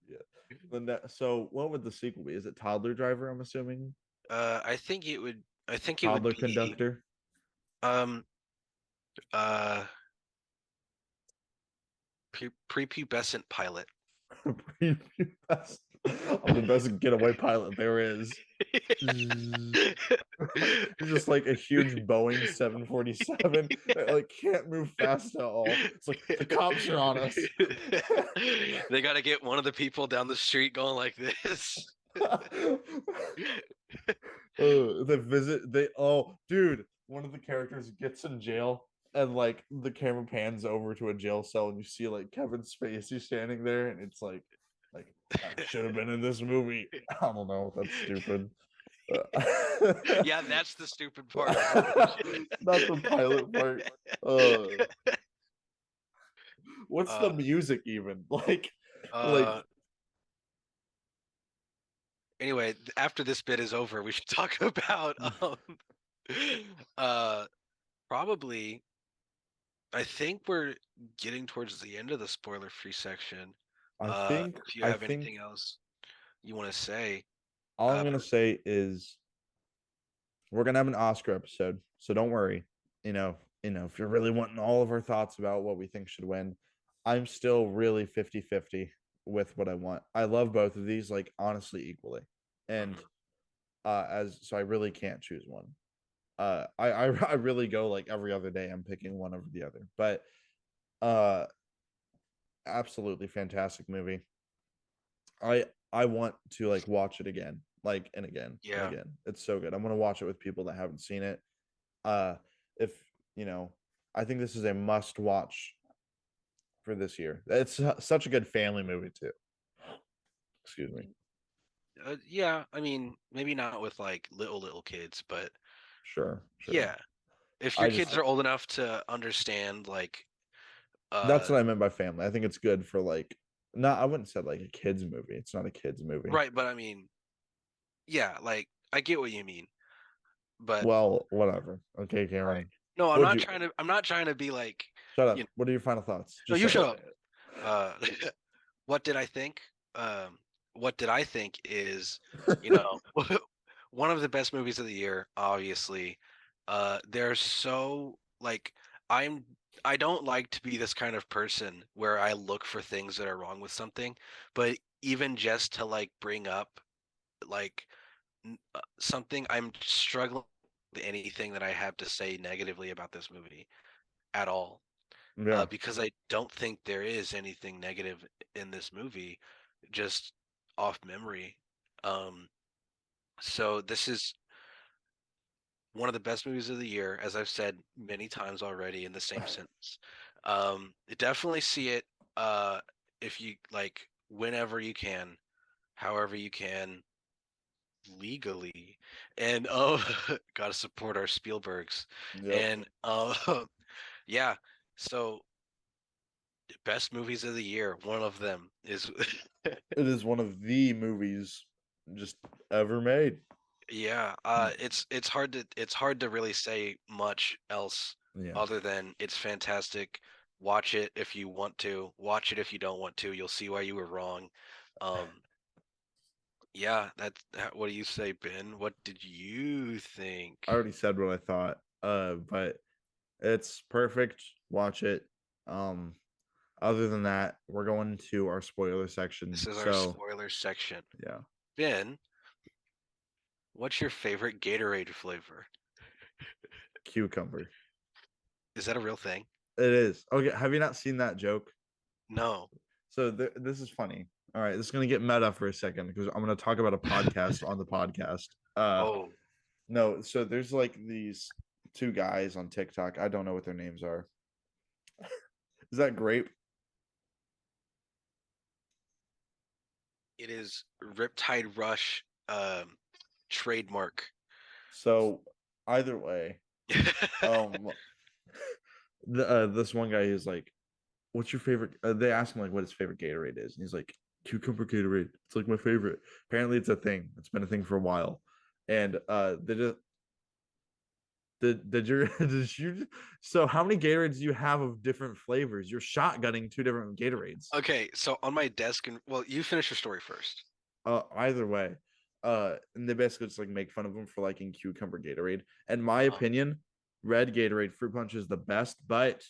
Speaker 2: Yeah. So what would the sequel be? Is it Toddler Driver, I'm assuming?
Speaker 3: I think it would. I think it would
Speaker 2: Toddler
Speaker 3: be
Speaker 2: Conductor?
Speaker 3: um uh prepubescent pilot.
Speaker 2: Best- I'm the best getaway pilot there is. You're just like a huge Boeing 747 that like can't move fast at all. It's like the cops are on us.
Speaker 3: They got to get one of the people down the street going like this.
Speaker 2: They visit they oh dude, one of the characters gets in jail and like the camera pans over to a jail cell and you see like Kevin Spacey standing there and it's like I should have been in this movie. I don't know, that's stupid.
Speaker 3: Yeah, that's the stupid part.
Speaker 2: Not the pilot part. Uh, what's the
Speaker 3: uh,
Speaker 2: music even? Like
Speaker 3: uh, anyway, after this bit is over, we should talk about uh probably I think we're getting towards the end of the spoiler-free section.
Speaker 2: I think
Speaker 3: If you
Speaker 2: I
Speaker 3: have
Speaker 2: think
Speaker 3: anything else you want to say,
Speaker 2: all I'm
Speaker 3: uh,
Speaker 2: gonna say is we're gonna have an Oscar episode, so don't worry. If you're really wanting all of our thoughts about what we think should win, I'm still really 50-50 with what I want. I love both of these, like honestly, equally. And
Speaker 3: mhm.
Speaker 2: as so I really can't choose one. I really go like every other day I'm picking one over the other. But uh absolutely fantastic movie. I want to like watch it again, like and again and
Speaker 3: Yeah,
Speaker 2: again. It's so good. I'm gonna watch it with people that haven't seen it. If you know, I think this is a must watch for this year. It's such a good family movie too. Excuse me.
Speaker 3: yeah. I mean, maybe not with like little kids, but
Speaker 2: Sure.
Speaker 3: yeah, if your
Speaker 2: I
Speaker 3: kids
Speaker 2: just
Speaker 3: are old enough to understand, like,
Speaker 2: That's
Speaker 3: uh,
Speaker 2: what I meant by family. I think it's good for like not I wouldn't say like a kids movie. It's not a kids movie.
Speaker 3: right, but I mean, yeah, like I get what you mean, but
Speaker 2: Well, whatever. Okay,
Speaker 3: right.
Speaker 2: Cameron.
Speaker 3: No, I'm
Speaker 2: Would
Speaker 3: not
Speaker 2: you
Speaker 3: trying to. I'm not trying to be like,
Speaker 2: shut
Speaker 3: you know,
Speaker 2: up? What are your final thoughts?
Speaker 3: no,
Speaker 2: Just
Speaker 3: you
Speaker 2: say
Speaker 3: shut
Speaker 2: it.
Speaker 3: up. Uh, what did I think? Um, what did I think is, you know, one of the best movies of the year, obviously. They're so like I'm I don't like to be this kind of person where I look for things that are wrong with something, but even just to like bring up like something I'm struggling with anything that I have to say negatively about this movie at all.
Speaker 2: Yeah.
Speaker 3: Because I don't think there is anything negative in this movie, just off memory. Um, so this is one of the best movies of the year, as I've said many times already in the same sentence. Definitely see it if you like whenever you can, however you can, legally, and gotta support our Spielbergs,
Speaker 2: Yep.
Speaker 3: and yeah. So best movies of the year. One of them is
Speaker 2: It is one of the movies just ever made.
Speaker 3: yeah. It's hard to really say much else
Speaker 2: Yeah.
Speaker 3: other than it's fantastic. Watch it if you want to. Watch it if you don't want to. You'll see why you were wrong. Um, yeah. What do you say, Ben? What did you
Speaker 2: I
Speaker 3: think?
Speaker 2: already said what I thought. But It's perfect. Watch it. Other than that, we're going to our spoiler section.
Speaker 3: This is our
Speaker 2: So
Speaker 3: spoiler section.
Speaker 2: yeah,
Speaker 3: Ben, what's your favorite Gatorade flavor?
Speaker 2: cucumber.
Speaker 3: Is that a real thing?
Speaker 2: It is. Okay, have you not seen that joke?
Speaker 3: No.
Speaker 2: So this is funny. All right, this is gonna get meta for a second because I'm gonna talk about a podcast on the podcast.
Speaker 3: Oh,
Speaker 2: No, so there's like these two guys on TikTok. I don't know what their names are. Is that grape?
Speaker 3: it is Riptide Rush trademark.
Speaker 2: So either way, um, this one guy is like, "What's your favorite?" They ask him like what his favorite Gatorade is, and he's like, "Cucumber Gatorade. It's like my favorite." Apparently, it's a thing. It's been a thing for a while, and they just did you did you so how many Gatorades do you have of different flavors? You're shotgunning two different Gatorades.
Speaker 3: Okay, so on my desk, and well, you finish your story first.
Speaker 2: Either way, and they basically just like make fun of him for liking cucumber Gatorade. In my
Speaker 3: Uh-huh.
Speaker 2: opinion, red Gatorade Fruit Punch is the best, but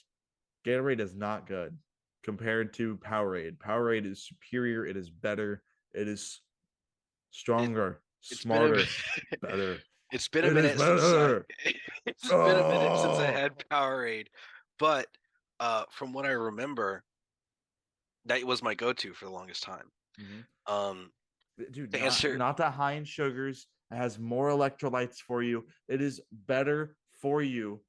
Speaker 2: Gatorade is not good compared to Powerade. Powerade is superior. It is better. It is stronger,
Speaker 3: It's been a
Speaker 2: smarter, better.
Speaker 3: it's been a
Speaker 2: It is
Speaker 3: minute since I
Speaker 2: better.
Speaker 3: it's been a minute since I
Speaker 2: Oh.
Speaker 3: had Powerade, but from what I remember, that was my go-to for the longest time.
Speaker 2: Mhm.
Speaker 3: Um,
Speaker 2: Dude,
Speaker 3: to
Speaker 2: not
Speaker 3: answer,
Speaker 2: not that high in sugars. It has more electrolytes for you. It is better for you,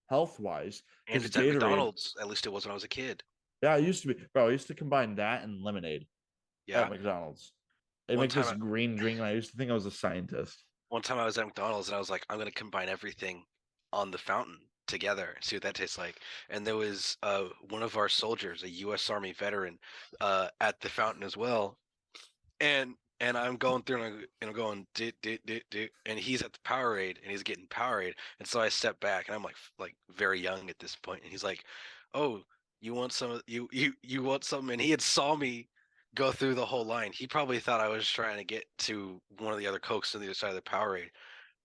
Speaker 2: health wise.
Speaker 3: and
Speaker 2: Because
Speaker 3: it's at
Speaker 2: Gatorade,
Speaker 3: McDonald's. At least it was when I was a kid.
Speaker 2: yeah, it used to be, bro. I used to combine that and lemonade
Speaker 3: Yeah.
Speaker 2: at McDonald's. They
Speaker 3: One
Speaker 2: make
Speaker 3: time,
Speaker 2: this green drink, and I used to think I was a scientist.
Speaker 3: one time I was at McDonald's and I was like, I'm gonna combine everything on the fountain together and see what that tastes like. And there was one of our soldiers, a U.S. Army veteran, at the fountain as well. And I'm going through and I'm going do, and he's at the Powerade and he's getting Powerade. And so I step back and I'm like very young at this point, and he's like, "Oh, you want some? You want some?" And he had saw me go through the whole line. He probably thought I was trying to get to one of the other Cokes on the other side of the Powerade.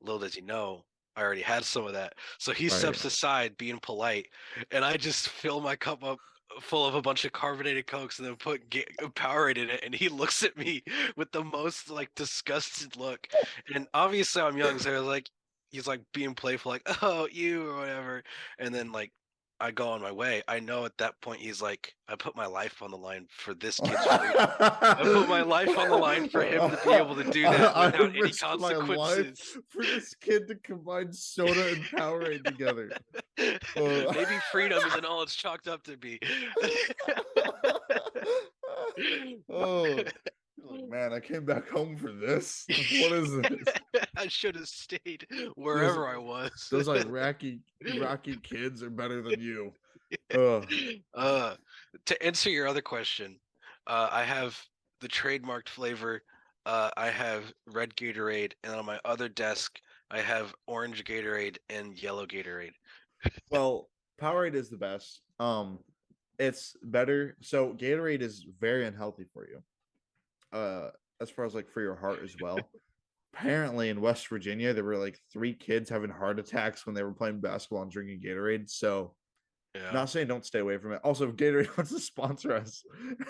Speaker 3: Little does he know, I already had some of that. So he
Speaker 2: Right.
Speaker 3: steps aside, being polite, and I just fill my cup up full of a bunch of carbonated Cokes and then put Powerade in it. And he looks at me with the most like disgusted look. And obviously I'm young, so he's like being playful, like, "Oh, you," or whatever. And then like I go on my way. I know at that point he's like, I put my life on the line for this kid's freedom. I put my life on the line for him to be able to do that
Speaker 2: I
Speaker 3: without any
Speaker 2: risked my life
Speaker 3: consequences.
Speaker 2: for this kid to combine soda and Powerade together. Uh,
Speaker 3: Maybe freedom isn't all it's chalked up to be.
Speaker 2: oh, like, man, I came back home for this. What is this?
Speaker 3: I should have stayed wherever I was.
Speaker 2: Those like Rocky kids are better than you.
Speaker 3: To answer your other question, I have the trademarked flavor. I have red Gatorade, and on my other desk, I have orange Gatorade and yellow Gatorade.
Speaker 2: Well, Powerade is the best. It's better. So Gatorade is very unhealthy for you. As far as like for your heart as well. Apparently in West Virginia, there were like 3 kids having heart attacks when they were playing basketball and drinking Gatorade. So
Speaker 3: Yeah.
Speaker 2: not saying don't stay away from it. Also, if Gatorade wants to sponsor us,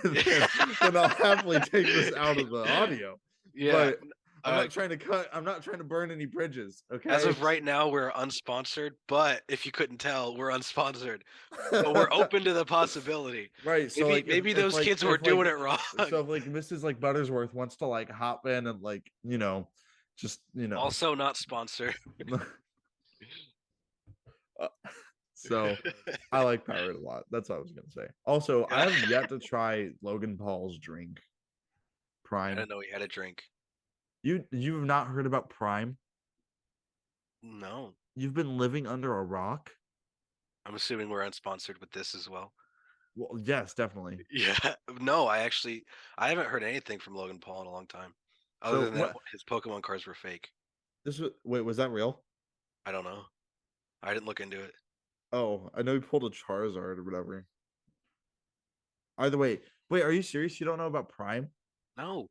Speaker 2: then I'll happily take this out of the audio.
Speaker 3: Yeah.
Speaker 2: But I'm not trying to cut. I'm not trying to burn any bridges. Okay.
Speaker 3: As of right now, we're unsponsored, but if you couldn't tell, we're unsponsored. But we're open to the possibility.
Speaker 2: Right. So
Speaker 3: Maybe
Speaker 2: like,
Speaker 3: maybe
Speaker 2: if,
Speaker 3: those
Speaker 2: like,
Speaker 3: kids
Speaker 2: if,
Speaker 3: were doing
Speaker 2: like,
Speaker 3: it wrong.
Speaker 2: So if like Mrs. like Buttersworth wants to like hop in and like just
Speaker 3: Also not sponsored.
Speaker 2: So I like Powerade a lot. That's what I was gonna say. Also, I have yet to try Logan Paul's drink.
Speaker 3: I
Speaker 2: Prime.
Speaker 3: didn't know he had a drink.
Speaker 2: You've not heard about Prime?
Speaker 3: No.
Speaker 2: You've been living under a rock?
Speaker 3: I'm assuming we're unsponsored with this as well.
Speaker 2: Well, yes, definitely.
Speaker 3: Yeah. No, I haven't heard anything from Logan Paul in a long time. Other than that, his Pokemon cards were fake.
Speaker 2: Was that real?
Speaker 3: I don't know. I didn't look into it.
Speaker 2: Oh, I know he pulled a Charizard or whatever. Either way, wait, are you serious? You don't know about Prime?
Speaker 3: No.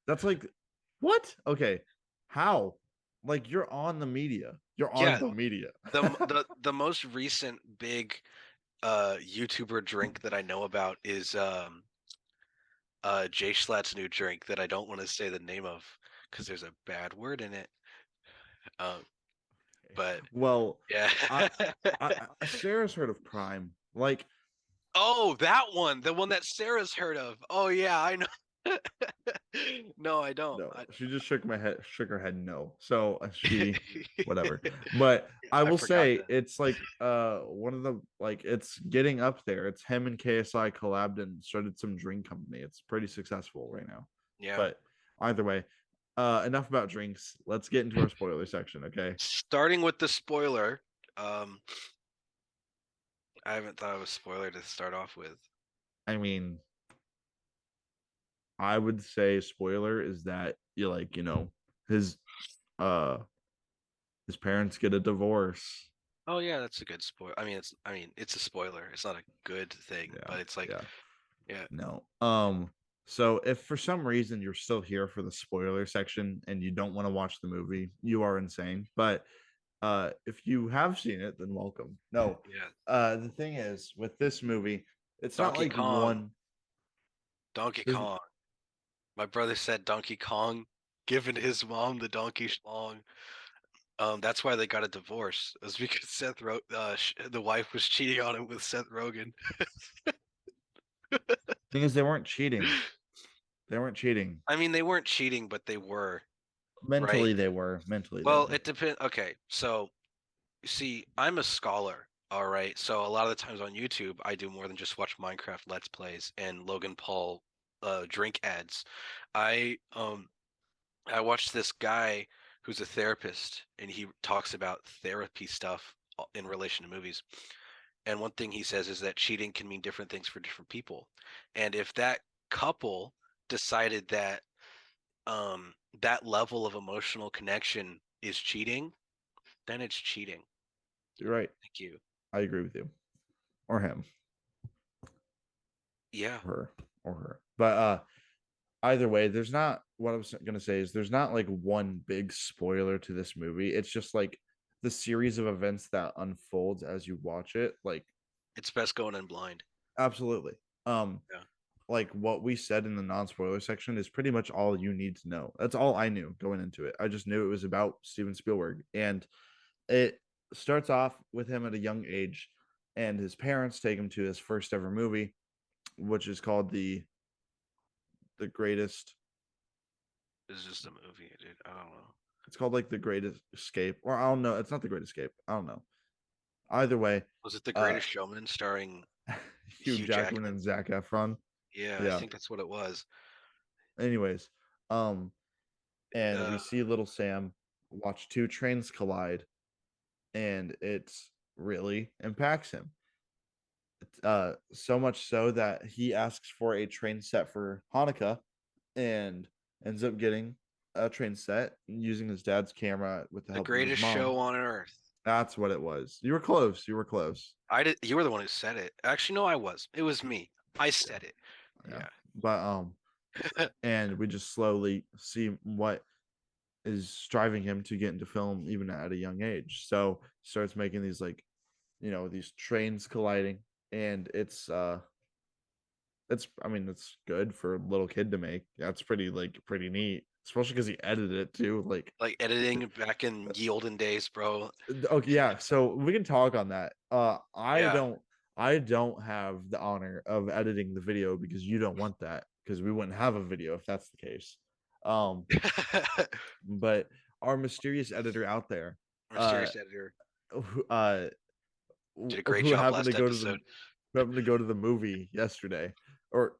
Speaker 2: That's like what? Okay. How? like you're on the media. You're on
Speaker 3: Yeah.
Speaker 2: the media.
Speaker 3: The most recent big YouTuber drink that I know about is Jay Schlatt's new drink that I don't want to say the name of because there's a bad word in it. But
Speaker 2: Well,
Speaker 3: yeah.
Speaker 2: Sarah's heard of Prime. Like,
Speaker 3: Oh, that one, the one that Sarah's heard of. Oh yeah, I know. No, I don't.
Speaker 2: no, she just shook her head no. So she, whatever. But I
Speaker 3: I
Speaker 2: will
Speaker 3: forgot
Speaker 2: say
Speaker 3: that.
Speaker 2: it's like one of the like it's getting up there. It's him and KSI collabed and started some drink company. It's pretty successful right now.
Speaker 3: Yeah.
Speaker 2: But either way, enough about drinks. Let's get into our spoiler section, okay?
Speaker 3: Starting with the spoiler, I haven't thought of a spoiler to start off with.
Speaker 2: I mean, I would say spoiler is that his uh his parents get a divorce.
Speaker 3: Oh yeah, that's a good spoiler. It's a spoiler. It's not a good thing,
Speaker 2: Yeah,
Speaker 3: but it's like,
Speaker 2: yeah.
Speaker 3: yeah.
Speaker 2: No. So if for some reason you're still here for the spoiler section and you don't want to watch the movie, you are insane. But if you have seen it, then welcome. No.
Speaker 3: Yeah.
Speaker 2: The thing is with this movie, it's not
Speaker 3: Donkey
Speaker 2: like
Speaker 3: Kong.
Speaker 2: one
Speaker 3: Donkey
Speaker 2: there's
Speaker 3: Kong. My brother said Donkey Kong, giving his mom the donkey schlong. That's why they got a divorce. It was because the wife was cheating on him with Seth Rogen.
Speaker 2: thing is they weren't cheating. They weren't cheating.
Speaker 3: I mean, they weren't cheating, but they were, right?
Speaker 2: Mentally they were. Mentally they
Speaker 3: Well,
Speaker 2: were.
Speaker 3: it depends. Okay, so see, I'm a scholar, all right. So a lot of the times on YouTube, I do more than just watch Minecraft Let's Plays and Logan Paul drink ads. I um I watched this guy who's a therapist, and he talks about therapy stuff in relation to movies. And one thing he says is that cheating can mean different things for different people. And if that couple decided that that level of emotional connection is cheating, then it's cheating.
Speaker 2: You're right.
Speaker 3: Thank you.
Speaker 2: I agree with you. Or him.
Speaker 3: Yeah.
Speaker 2: Or her. But either way, there's not what I was gonna say is there's not like one big spoiler to this movie. It's just like the series of events that unfolds as you watch it. Like
Speaker 3: It's best going in blind.
Speaker 2: absolutely.
Speaker 3: Yeah.
Speaker 2: Like what we said in the non-spoiler section is pretty much all you need to know. That's all I knew going into it. I just knew it was about Steven Spielberg. And it starts off with him at a young age, and his parents take him to his first ever movie, which is called the greatest.
Speaker 3: It's just a movie, dude. I don't know.
Speaker 2: It's called like the Greatest Escape, or I don't know. It's not the Great Escape. I don't know. Either way,
Speaker 3: Was it The
Speaker 2: uh,
Speaker 3: Greatest Showman starring
Speaker 2: Hugh
Speaker 3: Hugh
Speaker 2: Jackman
Speaker 3: Jackman?
Speaker 2: and Zac Efron.
Speaker 3: Yeah, I
Speaker 2: Yeah.
Speaker 3: think that's what it was.
Speaker 2: Anyways, um, and we
Speaker 3: Uh,
Speaker 2: see little Sam watch two trains collide, and it's really impacts him. So much so that he asks for a train set for Hanukkah, and ends up getting a train set using his dad's camera with the
Speaker 3: the
Speaker 2: help of his
Speaker 3: greatest
Speaker 2: mom.
Speaker 3: show on earth.
Speaker 2: That's what it was. You were close. You were close.
Speaker 3: I did. You were the one who said it. Actually, no, I was. It was me. I
Speaker 2: Yeah.
Speaker 3: said it.
Speaker 2: Yeah.
Speaker 3: Yeah.
Speaker 2: But and we just slowly see what is driving him to get into film even at a young age. So starts making these like, these trains colliding, and it's I mean it's good for a little kid to make. That's pretty neat, especially because he edited it too.
Speaker 3: Like editing back in ye olden days, bro.
Speaker 2: Okay, yeah. So we can talk on that.
Speaker 3: Yeah.
Speaker 2: I don't have the honor of editing the video because you don't want that because we wouldn't have a video if that's the case. Um, but our mysterious editor out there, uh,
Speaker 3: Mysterious editor
Speaker 2: who,
Speaker 3: did a great
Speaker 2: who
Speaker 3: job
Speaker 2: happened to
Speaker 3: last
Speaker 2: go to the
Speaker 3: episode.
Speaker 2: movie yesterday or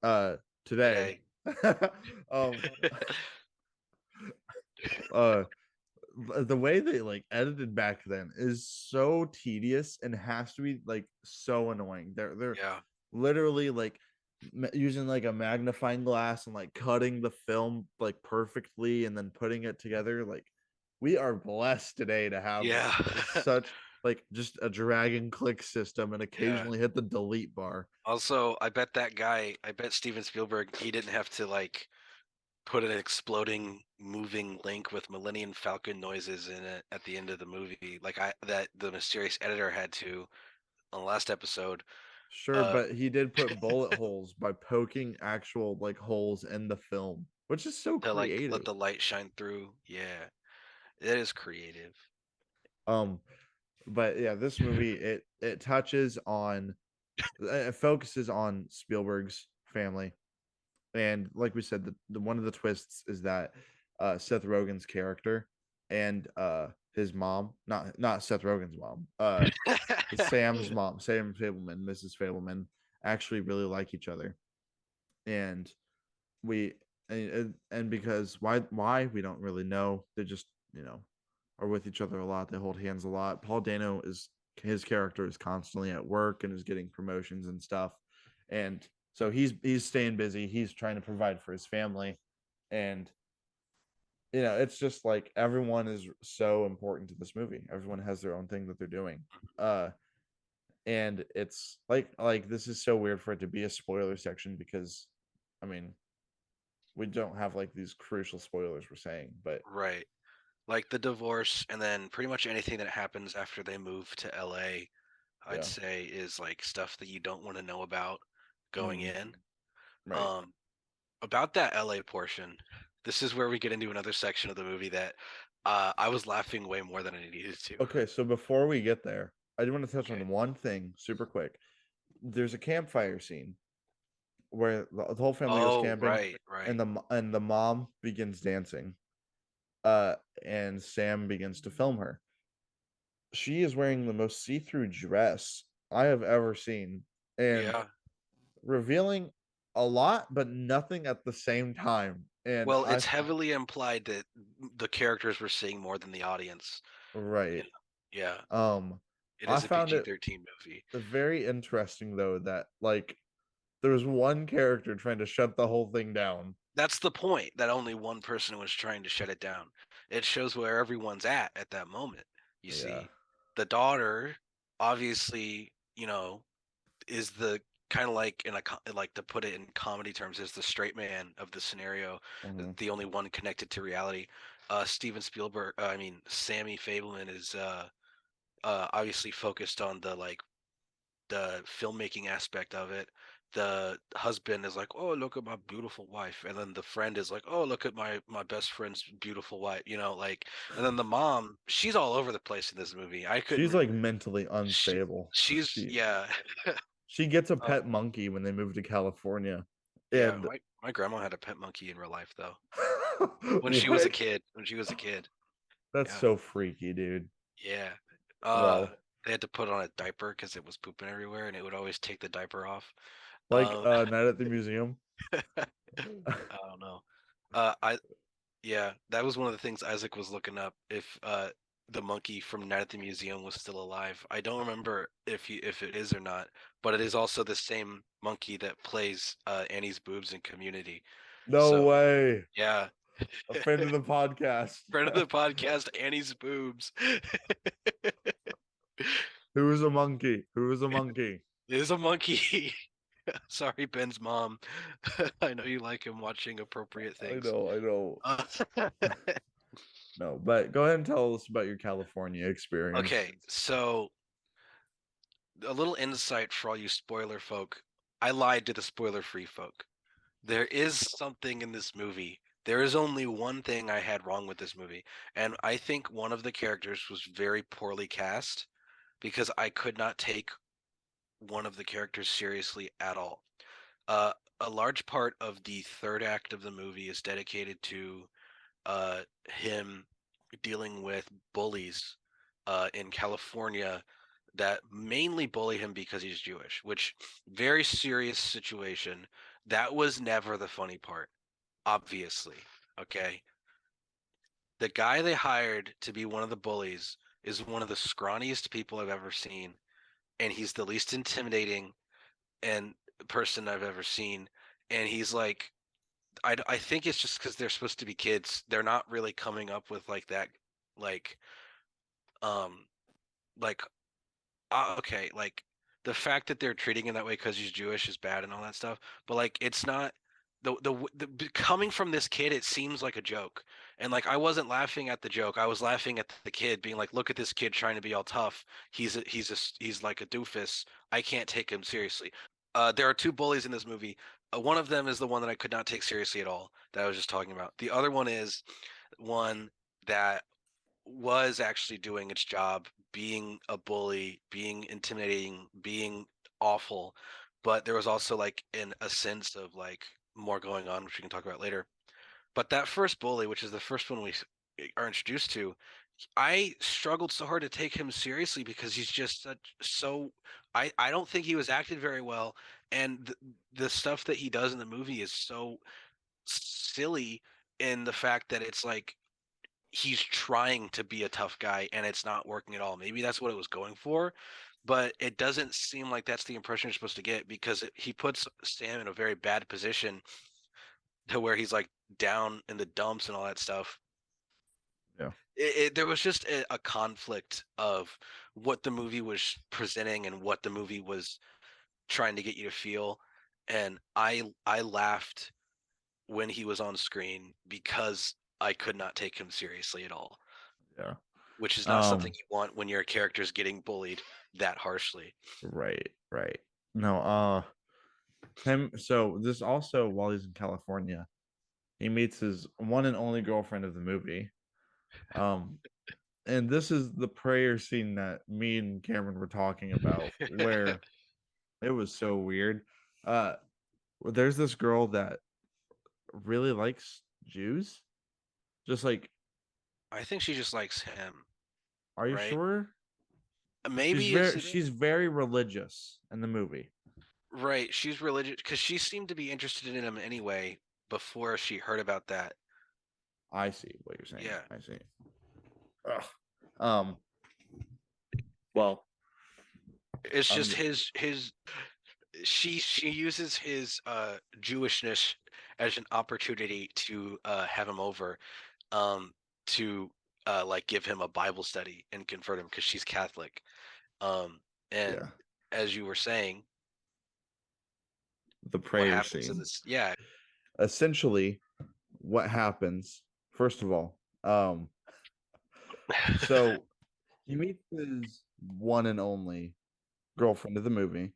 Speaker 2: today.
Speaker 3: Today.
Speaker 2: um, uh, the way they like edited back then is so tedious and has to be like so annoying. They're
Speaker 3: Yeah.
Speaker 2: literally like using like a magnifying glass and like cutting the film like perfectly and then putting it together. Like we are blessed today to have
Speaker 3: Yeah.
Speaker 2: such like just a drag and click system and
Speaker 3: Yeah.
Speaker 2: occasionally hit the delete bar.
Speaker 3: Also, I bet Steven Spielberg, he didn't have to like put an exploding moving link with Millennium Falcon noises in it at the end of the movie, like that the mysterious editor had to on the last episode.
Speaker 2: Sure, but he did put bullet holes by poking actual like holes in the film, which is so
Speaker 3: To like let
Speaker 2: creative.
Speaker 3: the light shine through. Yeah, it is creative.
Speaker 2: Um, but yeah, this movie it touches on it focuses on Spielberg's family, and like we said, the one of the twists is that Seth Rogen's character and his mom, not Seth Rogen's mom, Sam's mom, Sam Fabelman, Mrs. Fabelman, actually really like each other, and we and because why we don't really know. They just are with each other a lot. They hold hands a lot. Paul Dano is his character is constantly at work and is getting promotions and stuff, and so he's staying busy. He's trying to provide for his family, and it's just like everyone is so important to this movie. Everyone has their own thing that they're doing. Uh, and it's like this is so weird for it to be a spoiler section because, I mean, we don't have like these crucial spoilers we're saying, but
Speaker 3: Right. Like the divorce and then pretty much anything that happens after they move to LA, I'd
Speaker 2: yeah.
Speaker 3: say is like stuff that you don't want to know about going
Speaker 2: Mm,
Speaker 3: in.
Speaker 2: right.
Speaker 3: Um, about that LA portion, this is where we get into another section of the movie that I was laughing way more than I needed to.
Speaker 2: Okay, so before we get there, I do want to touch
Speaker 3: Okay.
Speaker 2: on one thing super quick. There's a campfire scene where the whole family goes
Speaker 3: Oh,
Speaker 2: camping,
Speaker 3: right, right.
Speaker 2: and the mom begins dancing, and Sam begins to film her. She is wearing the most see-through dress I have ever seen, and
Speaker 3: Yeah.
Speaker 2: revealing a lot, but nothing at the same time. And
Speaker 3: Well, it's heavily implied that the characters were seeing more than the audience. You
Speaker 2: right.
Speaker 3: know? Yeah,
Speaker 2: Um,
Speaker 3: it
Speaker 2: I
Speaker 3: is a
Speaker 2: found it
Speaker 3: PG-13 movie.
Speaker 2: very interesting though that like there was one character trying to shut the whole thing down.
Speaker 3: That's the point, that only one person was trying to shut it down. It shows where everyone's at that moment. You
Speaker 2: Yeah.
Speaker 3: see, the daughter obviously, is the kind of like like to put it in comedy terms, is the straight man of the scenario,
Speaker 2: Mhm.
Speaker 3: the only one connected to reality. Steven Spielberg, I mean Sammy Fableman is obviously focused on the filmmaking aspect of it. The husband is like, "Oh, look at my beautiful wife," and then the friend is like, "Oh, look at my best friend's beautiful wife." Like, and then the mom, she's all over the place in this movie. I
Speaker 2: She's
Speaker 3: couldn't.
Speaker 2: like mentally
Speaker 3: She,
Speaker 2: unstable.
Speaker 3: she's yeah,
Speaker 2: She gets a
Speaker 3: uh,
Speaker 2: pet monkey when they move to California.
Speaker 3: yeah.
Speaker 2: And
Speaker 3: My grandma had a pet monkey in real life though. When she was a
Speaker 2: what?
Speaker 3: kid. When she was a kid.
Speaker 2: That's
Speaker 3: Yeah,
Speaker 2: so freaky, dude.
Speaker 3: yeah.
Speaker 2: Well,
Speaker 3: They had to put on a diaper because it was pooping everywhere, and it would always take the diaper off.
Speaker 2: like
Speaker 3: Um,
Speaker 2: Night at the Museum.
Speaker 3: I don't know. I Yeah, that was one of the things Isaac was looking up, if the monkey from Night at the Museum was still alive. I don't remember if it is or not, but it is also the same monkey that plays Annie's boobs in Community.
Speaker 2: No
Speaker 3: So
Speaker 2: way.
Speaker 3: yeah,
Speaker 2: A friend of the podcast.
Speaker 3: friend of the podcast, Annie's boobs.
Speaker 2: Who is a monkey? Who is a monkey?
Speaker 3: It is a monkey. Sorry, Ben's mom. I know you like him watching appropriate
Speaker 2: I
Speaker 3: things.
Speaker 2: know, I know.
Speaker 3: Uh,
Speaker 2: No, but go ahead and tell us about your California experience.
Speaker 3: okay, so a little insight for all you spoiler folk. I lied to the spoiler free folk. There is something in this movie. There is only one thing I had wrong with this movie. And I think one of the characters was very poorly cast because I could not take one of the characters seriously at all. Uh, a large part of the third act of the movie is dedicated to him dealing with bullies in California that mainly bully him because he's Jewish, which very serious situation. That was never the funny part, obviously. Okay. The guy they hired to be one of the bullies is one of the scrawniest people I've ever seen, and he's the least intimidating and person I've ever seen. And he's like, I think it's just because they're supposed to be kids. They're not really coming up with like that, like, um, like okay, like the fact that they're treating him that way because he's Jewish is bad and all that stuff. But like, it's not coming from this kid, it seems like a joke. And like I wasn't laughing at the joke. I was laughing at the kid being like, look at this kid trying to be all tough. He's like a doofus. I can't take him seriously. There are two bullies in this movie. One of them is the one that I could not take seriously at all, that I was just talking about. The other one is one that was actually doing its job, being a bully, being intimidating, being awful. But there was also like a sense of like more going on, which we can talk about later. But that first bully, which is the first one we are introduced to, I struggled so hard to take him seriously because he's just so. I don't think he was acted very well, and the stuff that he does in the movie is so silly in the fact that it's like he's trying to be a tough guy and it's not working at all. Maybe that's what it was going for, but it doesn't seem like that's the impression you're supposed to get because he puts Sam in a very bad position to where he's like down in the dumps and all that stuff.
Speaker 2: Yeah.
Speaker 3: There was just a conflict of what the movie was presenting and what the movie was trying to get you to feel. And I laughed when he was on screen because I could not take him seriously at all.
Speaker 2: Yeah.
Speaker 3: Which is not something you want when your character's getting bullied that harshly.
Speaker 2: Right. No, so this also, while he's in California, he meets his one and only girlfriend of the movie. And this is the prayer scene that me and Cameron were talking about, where it was so weird. There's this girl that really likes Jews. Just like,
Speaker 3: I think she just likes him,
Speaker 2: are you
Speaker 3: right?
Speaker 2: sure?
Speaker 3: Maybe
Speaker 2: She's very religious in the movie.
Speaker 3: right. She's religious because she seemed to be interested in him anyway before she heard about that.
Speaker 2: I see what you're saying.
Speaker 3: Yeah.
Speaker 2: I see. Ugh. Well,
Speaker 3: It's just his she uses his Jewishness as an opportunity to have him over to like give him a Bible study and convert him because she's Catholic. And
Speaker 2: yeah.
Speaker 3: as you were saying,
Speaker 2: The
Speaker 3: what
Speaker 2: prayer
Speaker 3: happens in
Speaker 2: scene.
Speaker 3: this? Yeah.
Speaker 2: Essentially, what happens? First of all, so he meets his one and only girlfriend of the movie,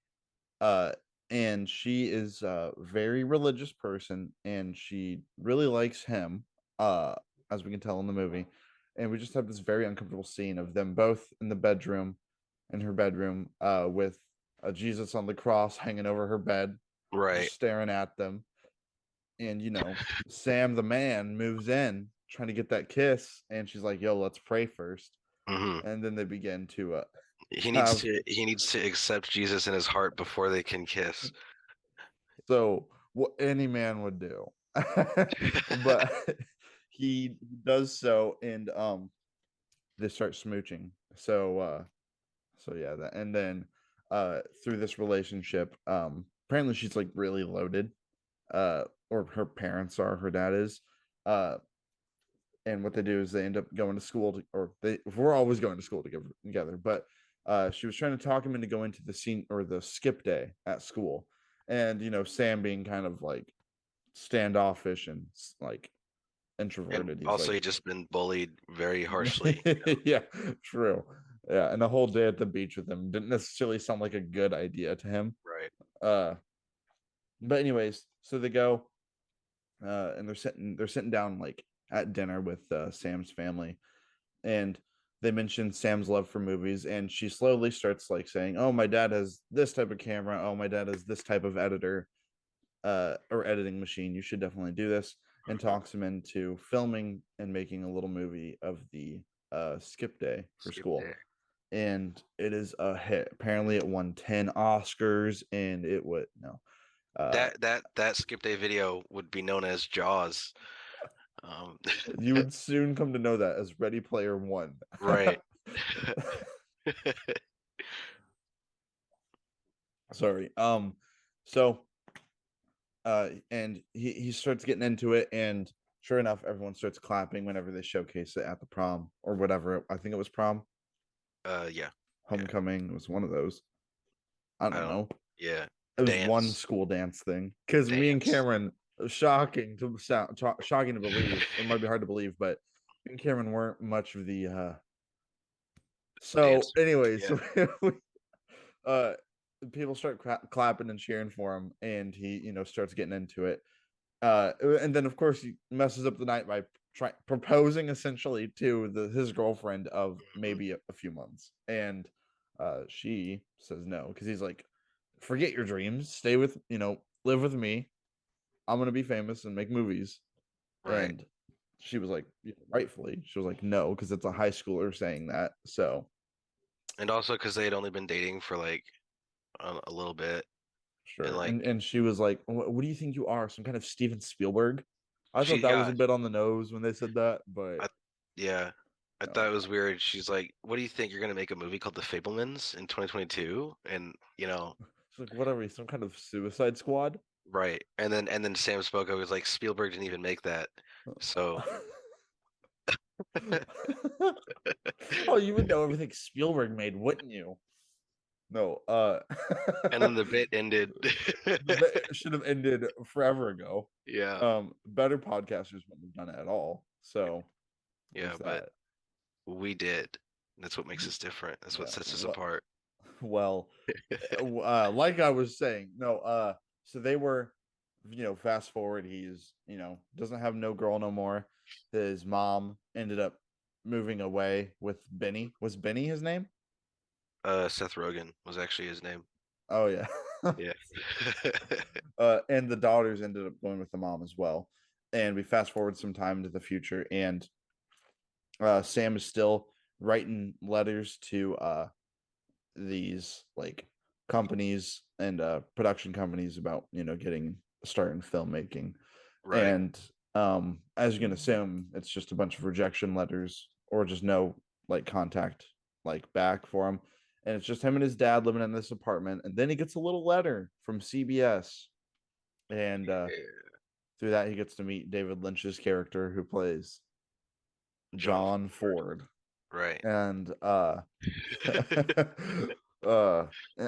Speaker 2: and she is a very religious person, and she really likes him, as we can tell in the movie. And we just have this very uncomfortable scene of them both in the bedroom, in her bedroom, with a Jesus on the cross hanging over her bed,
Speaker 3: Right.
Speaker 2: just staring at them. And Sam the man moves in trying to get that kiss, and she's like, "Yo, let's pray first."
Speaker 3: Mm-hmm.
Speaker 2: And then they begin to
Speaker 3: He
Speaker 2: have
Speaker 3: needs to accept Jesus in his heart before they can kiss.
Speaker 2: so what any man would do. But he does so, and they start smooching. So yeah, that, and then through this relationship, apparently she's like really loaded, or her parents are, her dad is, and what they do is they end up going to school we're always going to school together, but she was trying to talk him into going to the scene or the skip day at school. And Sam, being kind of like standoffish and like introverted,
Speaker 3: And
Speaker 2: he's
Speaker 3: also,
Speaker 2: like,
Speaker 3: he just been bullied very harshly.
Speaker 2: yeah, true. Yeah, and the whole day at the beach with him didn't necessarily sound like a good idea to him.
Speaker 3: Right.
Speaker 2: But anyways, so they go, and they're sitting down like at dinner with Sam's family, and they mention Sam's love for movies, and she slowly starts like saying, "Oh, my dad has this type of camera. Oh, my dad has this type of editor, or editing machine. You should definitely do this." And talks him into filming and making a little movie of the skip day for
Speaker 3: Skip
Speaker 2: school.
Speaker 3: day.
Speaker 2: And it is a hit. Apparently, it won 10 Oscars, and it would no.
Speaker 3: That skip day video would be known as Jaws.
Speaker 2: You would soon come to know that as Ready Player One.
Speaker 3: Right.
Speaker 2: Sorry. So and he starts getting into it, and sure enough, everyone starts clapping whenever they showcase it at the prom or whatever. I think it was prom,
Speaker 3: Yeah.
Speaker 2: homecoming. It was one of those. I
Speaker 3: I
Speaker 2: don't
Speaker 3: don't.
Speaker 2: know.
Speaker 3: Yeah.
Speaker 2: It was one
Speaker 3: Dance.
Speaker 2: school dance thing, because me and Cameron shocking to sound, shocking to believe. It might be hard to believe, but me and Cameron weren't much of the. So,
Speaker 3: Dancer.
Speaker 2: anyway,
Speaker 3: Yeah.
Speaker 2: uh, people start clapping and cheering for him, and he, starts getting into it. And then of course he messes up the night by proposing essentially to his girlfriend of
Speaker 3: Mhm.
Speaker 2: maybe a few months, and she says no because he's like, forget your dreams, stay with live with me. I'm gonna be famous and make movies.
Speaker 3: Right.
Speaker 2: And she was like, rightfully, she was like no because it's a high schooler saying that. So
Speaker 3: And also because they had only been dating for like a little bit, and
Speaker 2: sure,
Speaker 3: like
Speaker 2: and she was like, what do you think you are, some kind of Steven Spielberg? I thought
Speaker 3: she,
Speaker 2: that was
Speaker 3: yeah,
Speaker 2: a bit on the nose when they said that, but
Speaker 3: I, yeah, I thought
Speaker 2: no.
Speaker 3: it was weird. She's like, "What do you think? You're gonna make a movie called The Fabelmans in 2022?" And
Speaker 2: It's like, whatever, some kind of Suicide Squad.
Speaker 3: right. And then Sam Spoko was like, "Spielberg didn't even make that." So,
Speaker 2: Oh, you would know everything Spielberg made, wouldn't you? No,
Speaker 3: and then the bit ended.
Speaker 2: it should have ended forever ago.
Speaker 3: Yeah,
Speaker 2: Better podcasters wouldn't have done it at all. So
Speaker 3: yeah,
Speaker 2: there's
Speaker 3: but
Speaker 2: that.
Speaker 3: we did. That's what makes us different. That's what
Speaker 2: Yeah.
Speaker 3: sets us apart.
Speaker 2: Well, like I was saying, no, so they were, fast forward, he's, doesn't have no girl no more. His mom ended up moving away with Benny. Was Benny his name?
Speaker 3: Seth Rogen was actually his name.
Speaker 2: Oh yeah.
Speaker 3: Yeah.
Speaker 2: And the daughters ended up going with the mom as well. And we fast forward some time into the future, and Sam is still writing letters to these like companies and production companies about getting a start in filmmaking.
Speaker 3: Right.
Speaker 2: And as you can assume, it's just a bunch of rejection letters or just no like contact like back for him. And it's just him and his dad living in this apartment, and then he gets a little letter from CBS, and
Speaker 3: Yeah.
Speaker 2: through that he gets to meet David Lynch's character who plays
Speaker 3: John
Speaker 2: John
Speaker 3: Ford.
Speaker 2: Ford.
Speaker 3: Right.
Speaker 2: And uh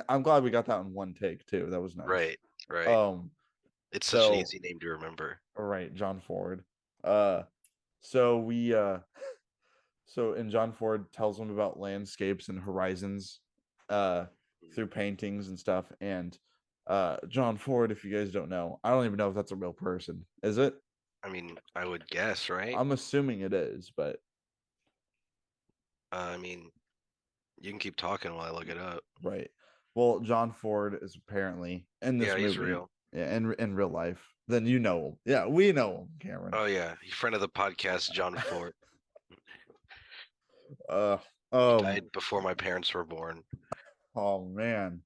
Speaker 2: I'm glad we got that in one take too. That was nice.
Speaker 3: Right. Right.
Speaker 2: Um
Speaker 3: It's such an
Speaker 2: so
Speaker 3: easy name to remember.
Speaker 2: all right, John Ford. Uh so we so and John Ford tells him about landscapes and horizons uh
Speaker 3: Mm.
Speaker 2: through paintings and stuff. And John Ford, if you guys don't know, I don't even know if that's a real person. Is it?
Speaker 3: I mean, I would guess, right?
Speaker 2: I'm assuming it is, but
Speaker 3: I mean, you can keep talking while I look it up.
Speaker 2: right. Well, John Ford is apparently in this
Speaker 3: Yeah, he's
Speaker 2: movie,
Speaker 3: real.
Speaker 2: yeah, in real life. Then you know him. Yeah, we know him, Cameron.
Speaker 3: Oh yeah, he's friend of the podcast, John Ford.
Speaker 2: uh
Speaker 3: He
Speaker 2: um
Speaker 3: died before my parents were born.
Speaker 2: oh man,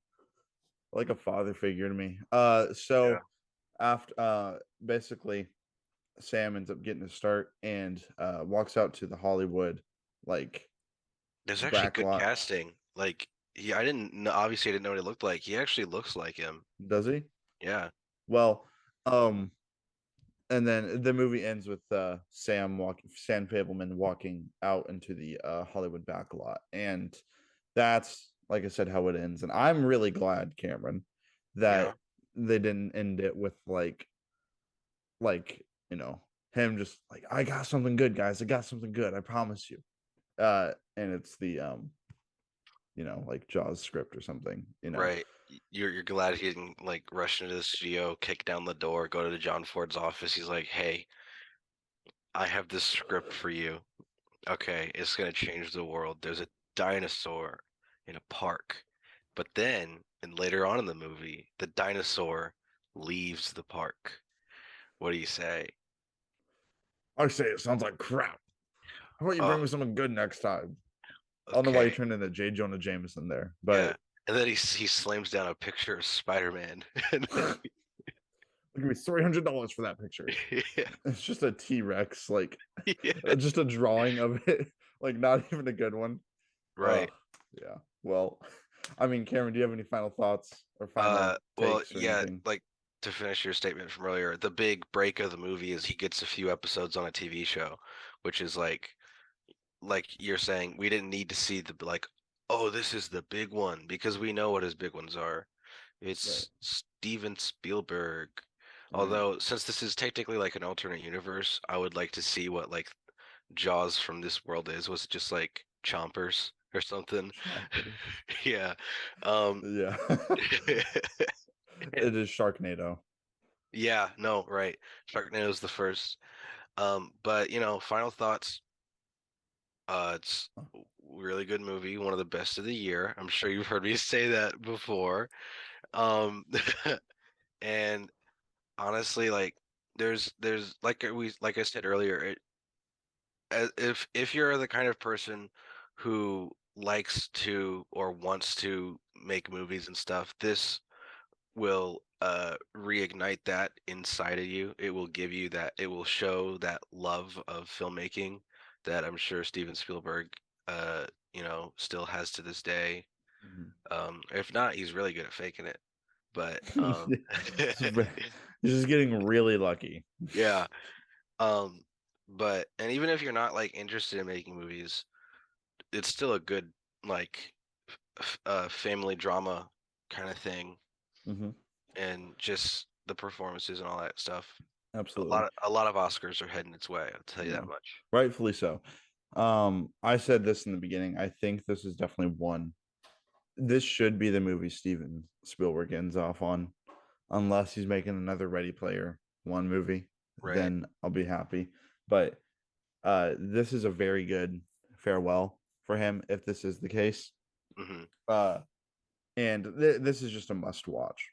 Speaker 2: like a father figure to me.
Speaker 3: Yeah.
Speaker 2: So after basically Sam ends up getting a start and walks out to the Hollywood like
Speaker 3: There's actually
Speaker 2: back
Speaker 3: good
Speaker 2: lot.
Speaker 3: casting. Like, I didn't know, obviously I didn't know what he looked like. He actually looks like him.
Speaker 2: Does he?
Speaker 3: Yeah.
Speaker 2: Well, um and then the movie ends with Sam Fabelman walking out into the Hollywood back lot, and that's like I said how it ends. And I'm really glad, Cameron,
Speaker 3: Yeah.
Speaker 2: that they didn't end it with like him just like, I got something good, guys, I got something good, I promise you. And it's the like Jaws script or something.
Speaker 3: Right. You're glad he didn't like rush into the studio, kick down the door, go to John Ford's office. He's like, "Hey, I have this script for you. Okay, it's gonna change the world. There's a dinosaur in a park." But then, and later on in the movie, the dinosaur leaves the park. What do you say?
Speaker 2: I say it sounds like crap. How about you bring
Speaker 3: Oh,
Speaker 2: me something good next time? I don't know why you
Speaker 3: okay.
Speaker 2: turned into J. Jonah Jameson there,
Speaker 3: Yeah.
Speaker 2: but
Speaker 3: And then he slams down a picture of Spider-Man. And then,
Speaker 2: give me $300 for that picture.
Speaker 3: yeah,
Speaker 2: It's just a T-Rex, like
Speaker 3: yeah,
Speaker 2: just a drawing of it, like not even a good one.
Speaker 3: right.
Speaker 2: Yeah. Well, I mean, Cameron, do you have any final thoughts or final
Speaker 3: Well,
Speaker 2: takes or
Speaker 3: yeah,
Speaker 2: anything?
Speaker 3: like to finish your statement from earlier, the big break of the movie is he gets a few episodes on a TV show, which is like you're saying, we didn't need to see the like, oh, this is the big one because we know what his big ones are.
Speaker 2: Right.
Speaker 3: It's Steven Spielberg. Although, since this is technically like an alternate universe, I would like to see what like Jaws from this world is. Was it just like chompers or something?
Speaker 2: Chompers.
Speaker 3: Yeah. Um,
Speaker 2: Yeah. It is Sharknado.
Speaker 3: yeah, no, right. Sharknado's the first. But final thoughts. It's a really good movie, one of the best of the year. I'm sure you've heard me say that before. Um, and honestly, like there's like I said earlier, if you're the kind of person who likes to or wants to make movies and stuff, this will reignite that inside of you. It will give you that, it will show that love of filmmaking that I'm sure Steven Spielberg uh still has to this day.
Speaker 2: Mhm.
Speaker 3: If not, he's really good at faking it. But
Speaker 2: It's ve- He's just getting really lucky.
Speaker 3: yeah. Um but and even if you're not like interested in making movies, it's still a good like family drama kind of thing,
Speaker 2: Hmm.
Speaker 3: and just the performances and all that stuff.
Speaker 2: Absolutely.
Speaker 3: A lot of Oscars are heading its way, I'll tell you
Speaker 2: Yeah.
Speaker 3: that much.
Speaker 2: Rightfully so. I said this in the beginning. I think this is definitely one. This should be the movie Steven Spielberg ends off on, unless he's making another Ready Player One movie.
Speaker 3: Right.
Speaker 2: Then I'll be happy. But this is a very good farewell for him if this is the case.
Speaker 3: Hmm.
Speaker 2: Uh, and this is just a must watch.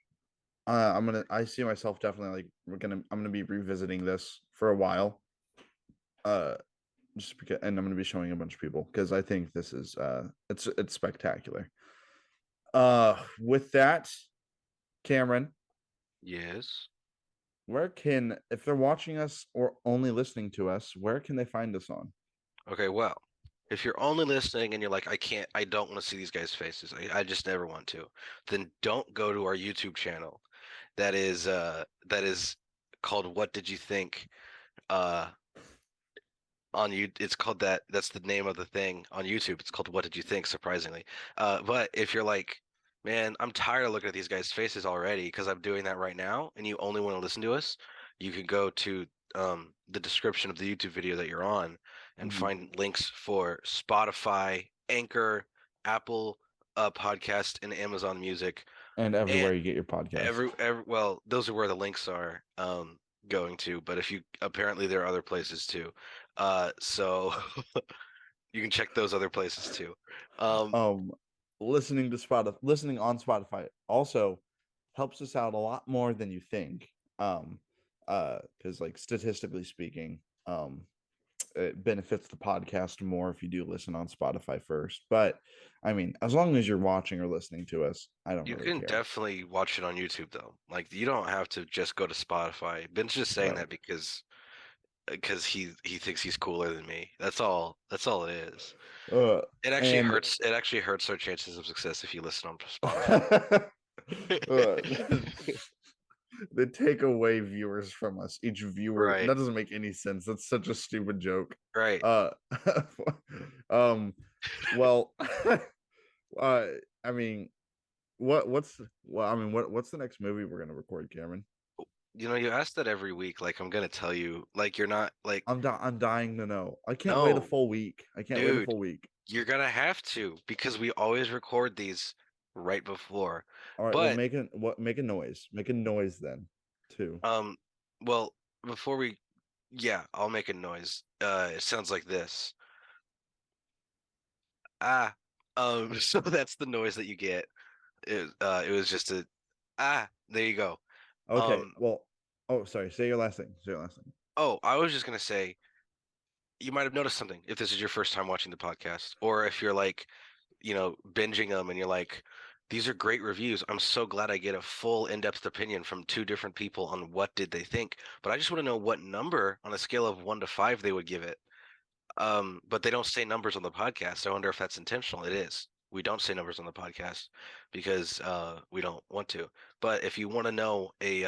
Speaker 2: I see myself definitely like I'm gonna be revisiting this for a while. Uh, just because, and I'm gonna be showing a bunch of people because I think this is it's spectacular. With that, Cameron,
Speaker 3: Yes.
Speaker 2: where can, if they're watching us or only listening to us, where can they find us on?
Speaker 3: Okay, well, if you're only listening and you're like, I don't want to see these guys' faces, I just never want to, then don't go to our YouTube channel. That is called What Did You Think? Uh, on you, it's called that. That's the name of the thing on YouTube. It's called What Did You Think? Surprisingly, but if you're like, man, I'm tired of looking at these guys' faces already because I'm doing that right now, and you only want to listen to us, you can go to the description of the YouTube video that you're on and
Speaker 2: Mhm.
Speaker 3: find links for Spotify, Anchor, Apple Podcast, and Amazon Music,
Speaker 2: And
Speaker 3: and
Speaker 2: everywhere you get your podcast.
Speaker 3: every well, those are where the links are going to, but if you apparently there are other places too. So you can check those other places too. Um,
Speaker 2: Um, listening on Spotify also helps us out a lot more than you think. Because like statistically speaking, it benefits the podcast more if you do listen on Spotify first. But I mean, as long as you're watching or listening to us, I don't
Speaker 3: you
Speaker 2: really
Speaker 3: can
Speaker 2: care.
Speaker 3: definitely watch it on YouTube though. Like you don't have to just go to Spotify. Ben's just saying
Speaker 2: Right.
Speaker 3: that because he thinks he's cooler than me. That's all. That's all it is.
Speaker 2: Uh,
Speaker 3: It actually
Speaker 2: and
Speaker 3: hurts. It actually hurts our chances of success if you listen on Spotify.
Speaker 2: uh, they take away viewers from us. Each viewer,
Speaker 3: Right.
Speaker 2: that doesn't make any sense. That's such a stupid joke.
Speaker 3: Right.
Speaker 2: Uh, um, well, uh, I mean, what's the next movie we're gonna record, Cameron?
Speaker 3: You ask that every week. Like I'm gonna tell you. Like you're not like
Speaker 2: I'm dying to know. I can't wait a
Speaker 3: no,
Speaker 2: full week. I can't wait a
Speaker 3: dude.
Speaker 2: full week.
Speaker 3: You're gonna have to because we always record these right before.
Speaker 2: All right, well,
Speaker 3: But
Speaker 2: make a noise. Make a noise then, too.
Speaker 3: um, well, before we, yeah, I'll make a noise. It sounds like this. Ah, so that's the noise that you get. It was just a ah. There you go.
Speaker 2: Okay,
Speaker 3: Um,
Speaker 2: well, oh, sorry. Say your last thing. Say your last thing.
Speaker 3: oh, I was just gonna say you might have noticed something if this is your first time watching the podcast, or if you're like, binging them and you're like, these are great reviews. I'm so glad I get a full in-depth opinion from two different people on what did they think. But I just want to know what number on a scale of 1 to 5 they would give it. But they don't say numbers on the podcast. I wonder if that's intentional. It is. We don't say numbers on the podcast because we don't want to. But if you want to know a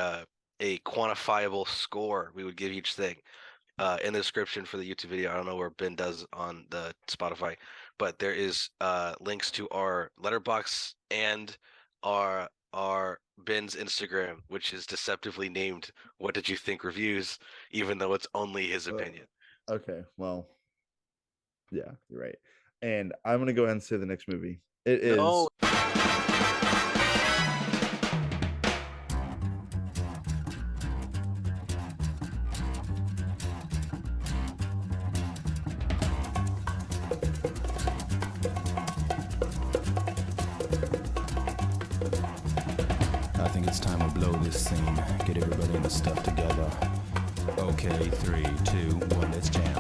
Speaker 3: quantifiable score, we would give each thing in the description for the YouTube video. I don't know where Ben does on the Spotify, but there is links to our letterbox and our are Ben's Instagram, which is deceptively named "What Did You Think Reviews," even though it's only his opinion.
Speaker 2: Okay, well, yeah, you're right. And I'm gonna go ahead and say the next movie. It is.
Speaker 3: No.
Speaker 1: I think it's time to blow this scene. Get everybody in the stuff together. Okay, 3, 2, 1, let's jam.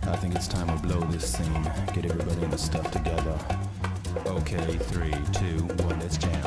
Speaker 1: I think it's time to blow this scene. Get everybody in the stuff together. Okay, 3, 2, 1, let's jam.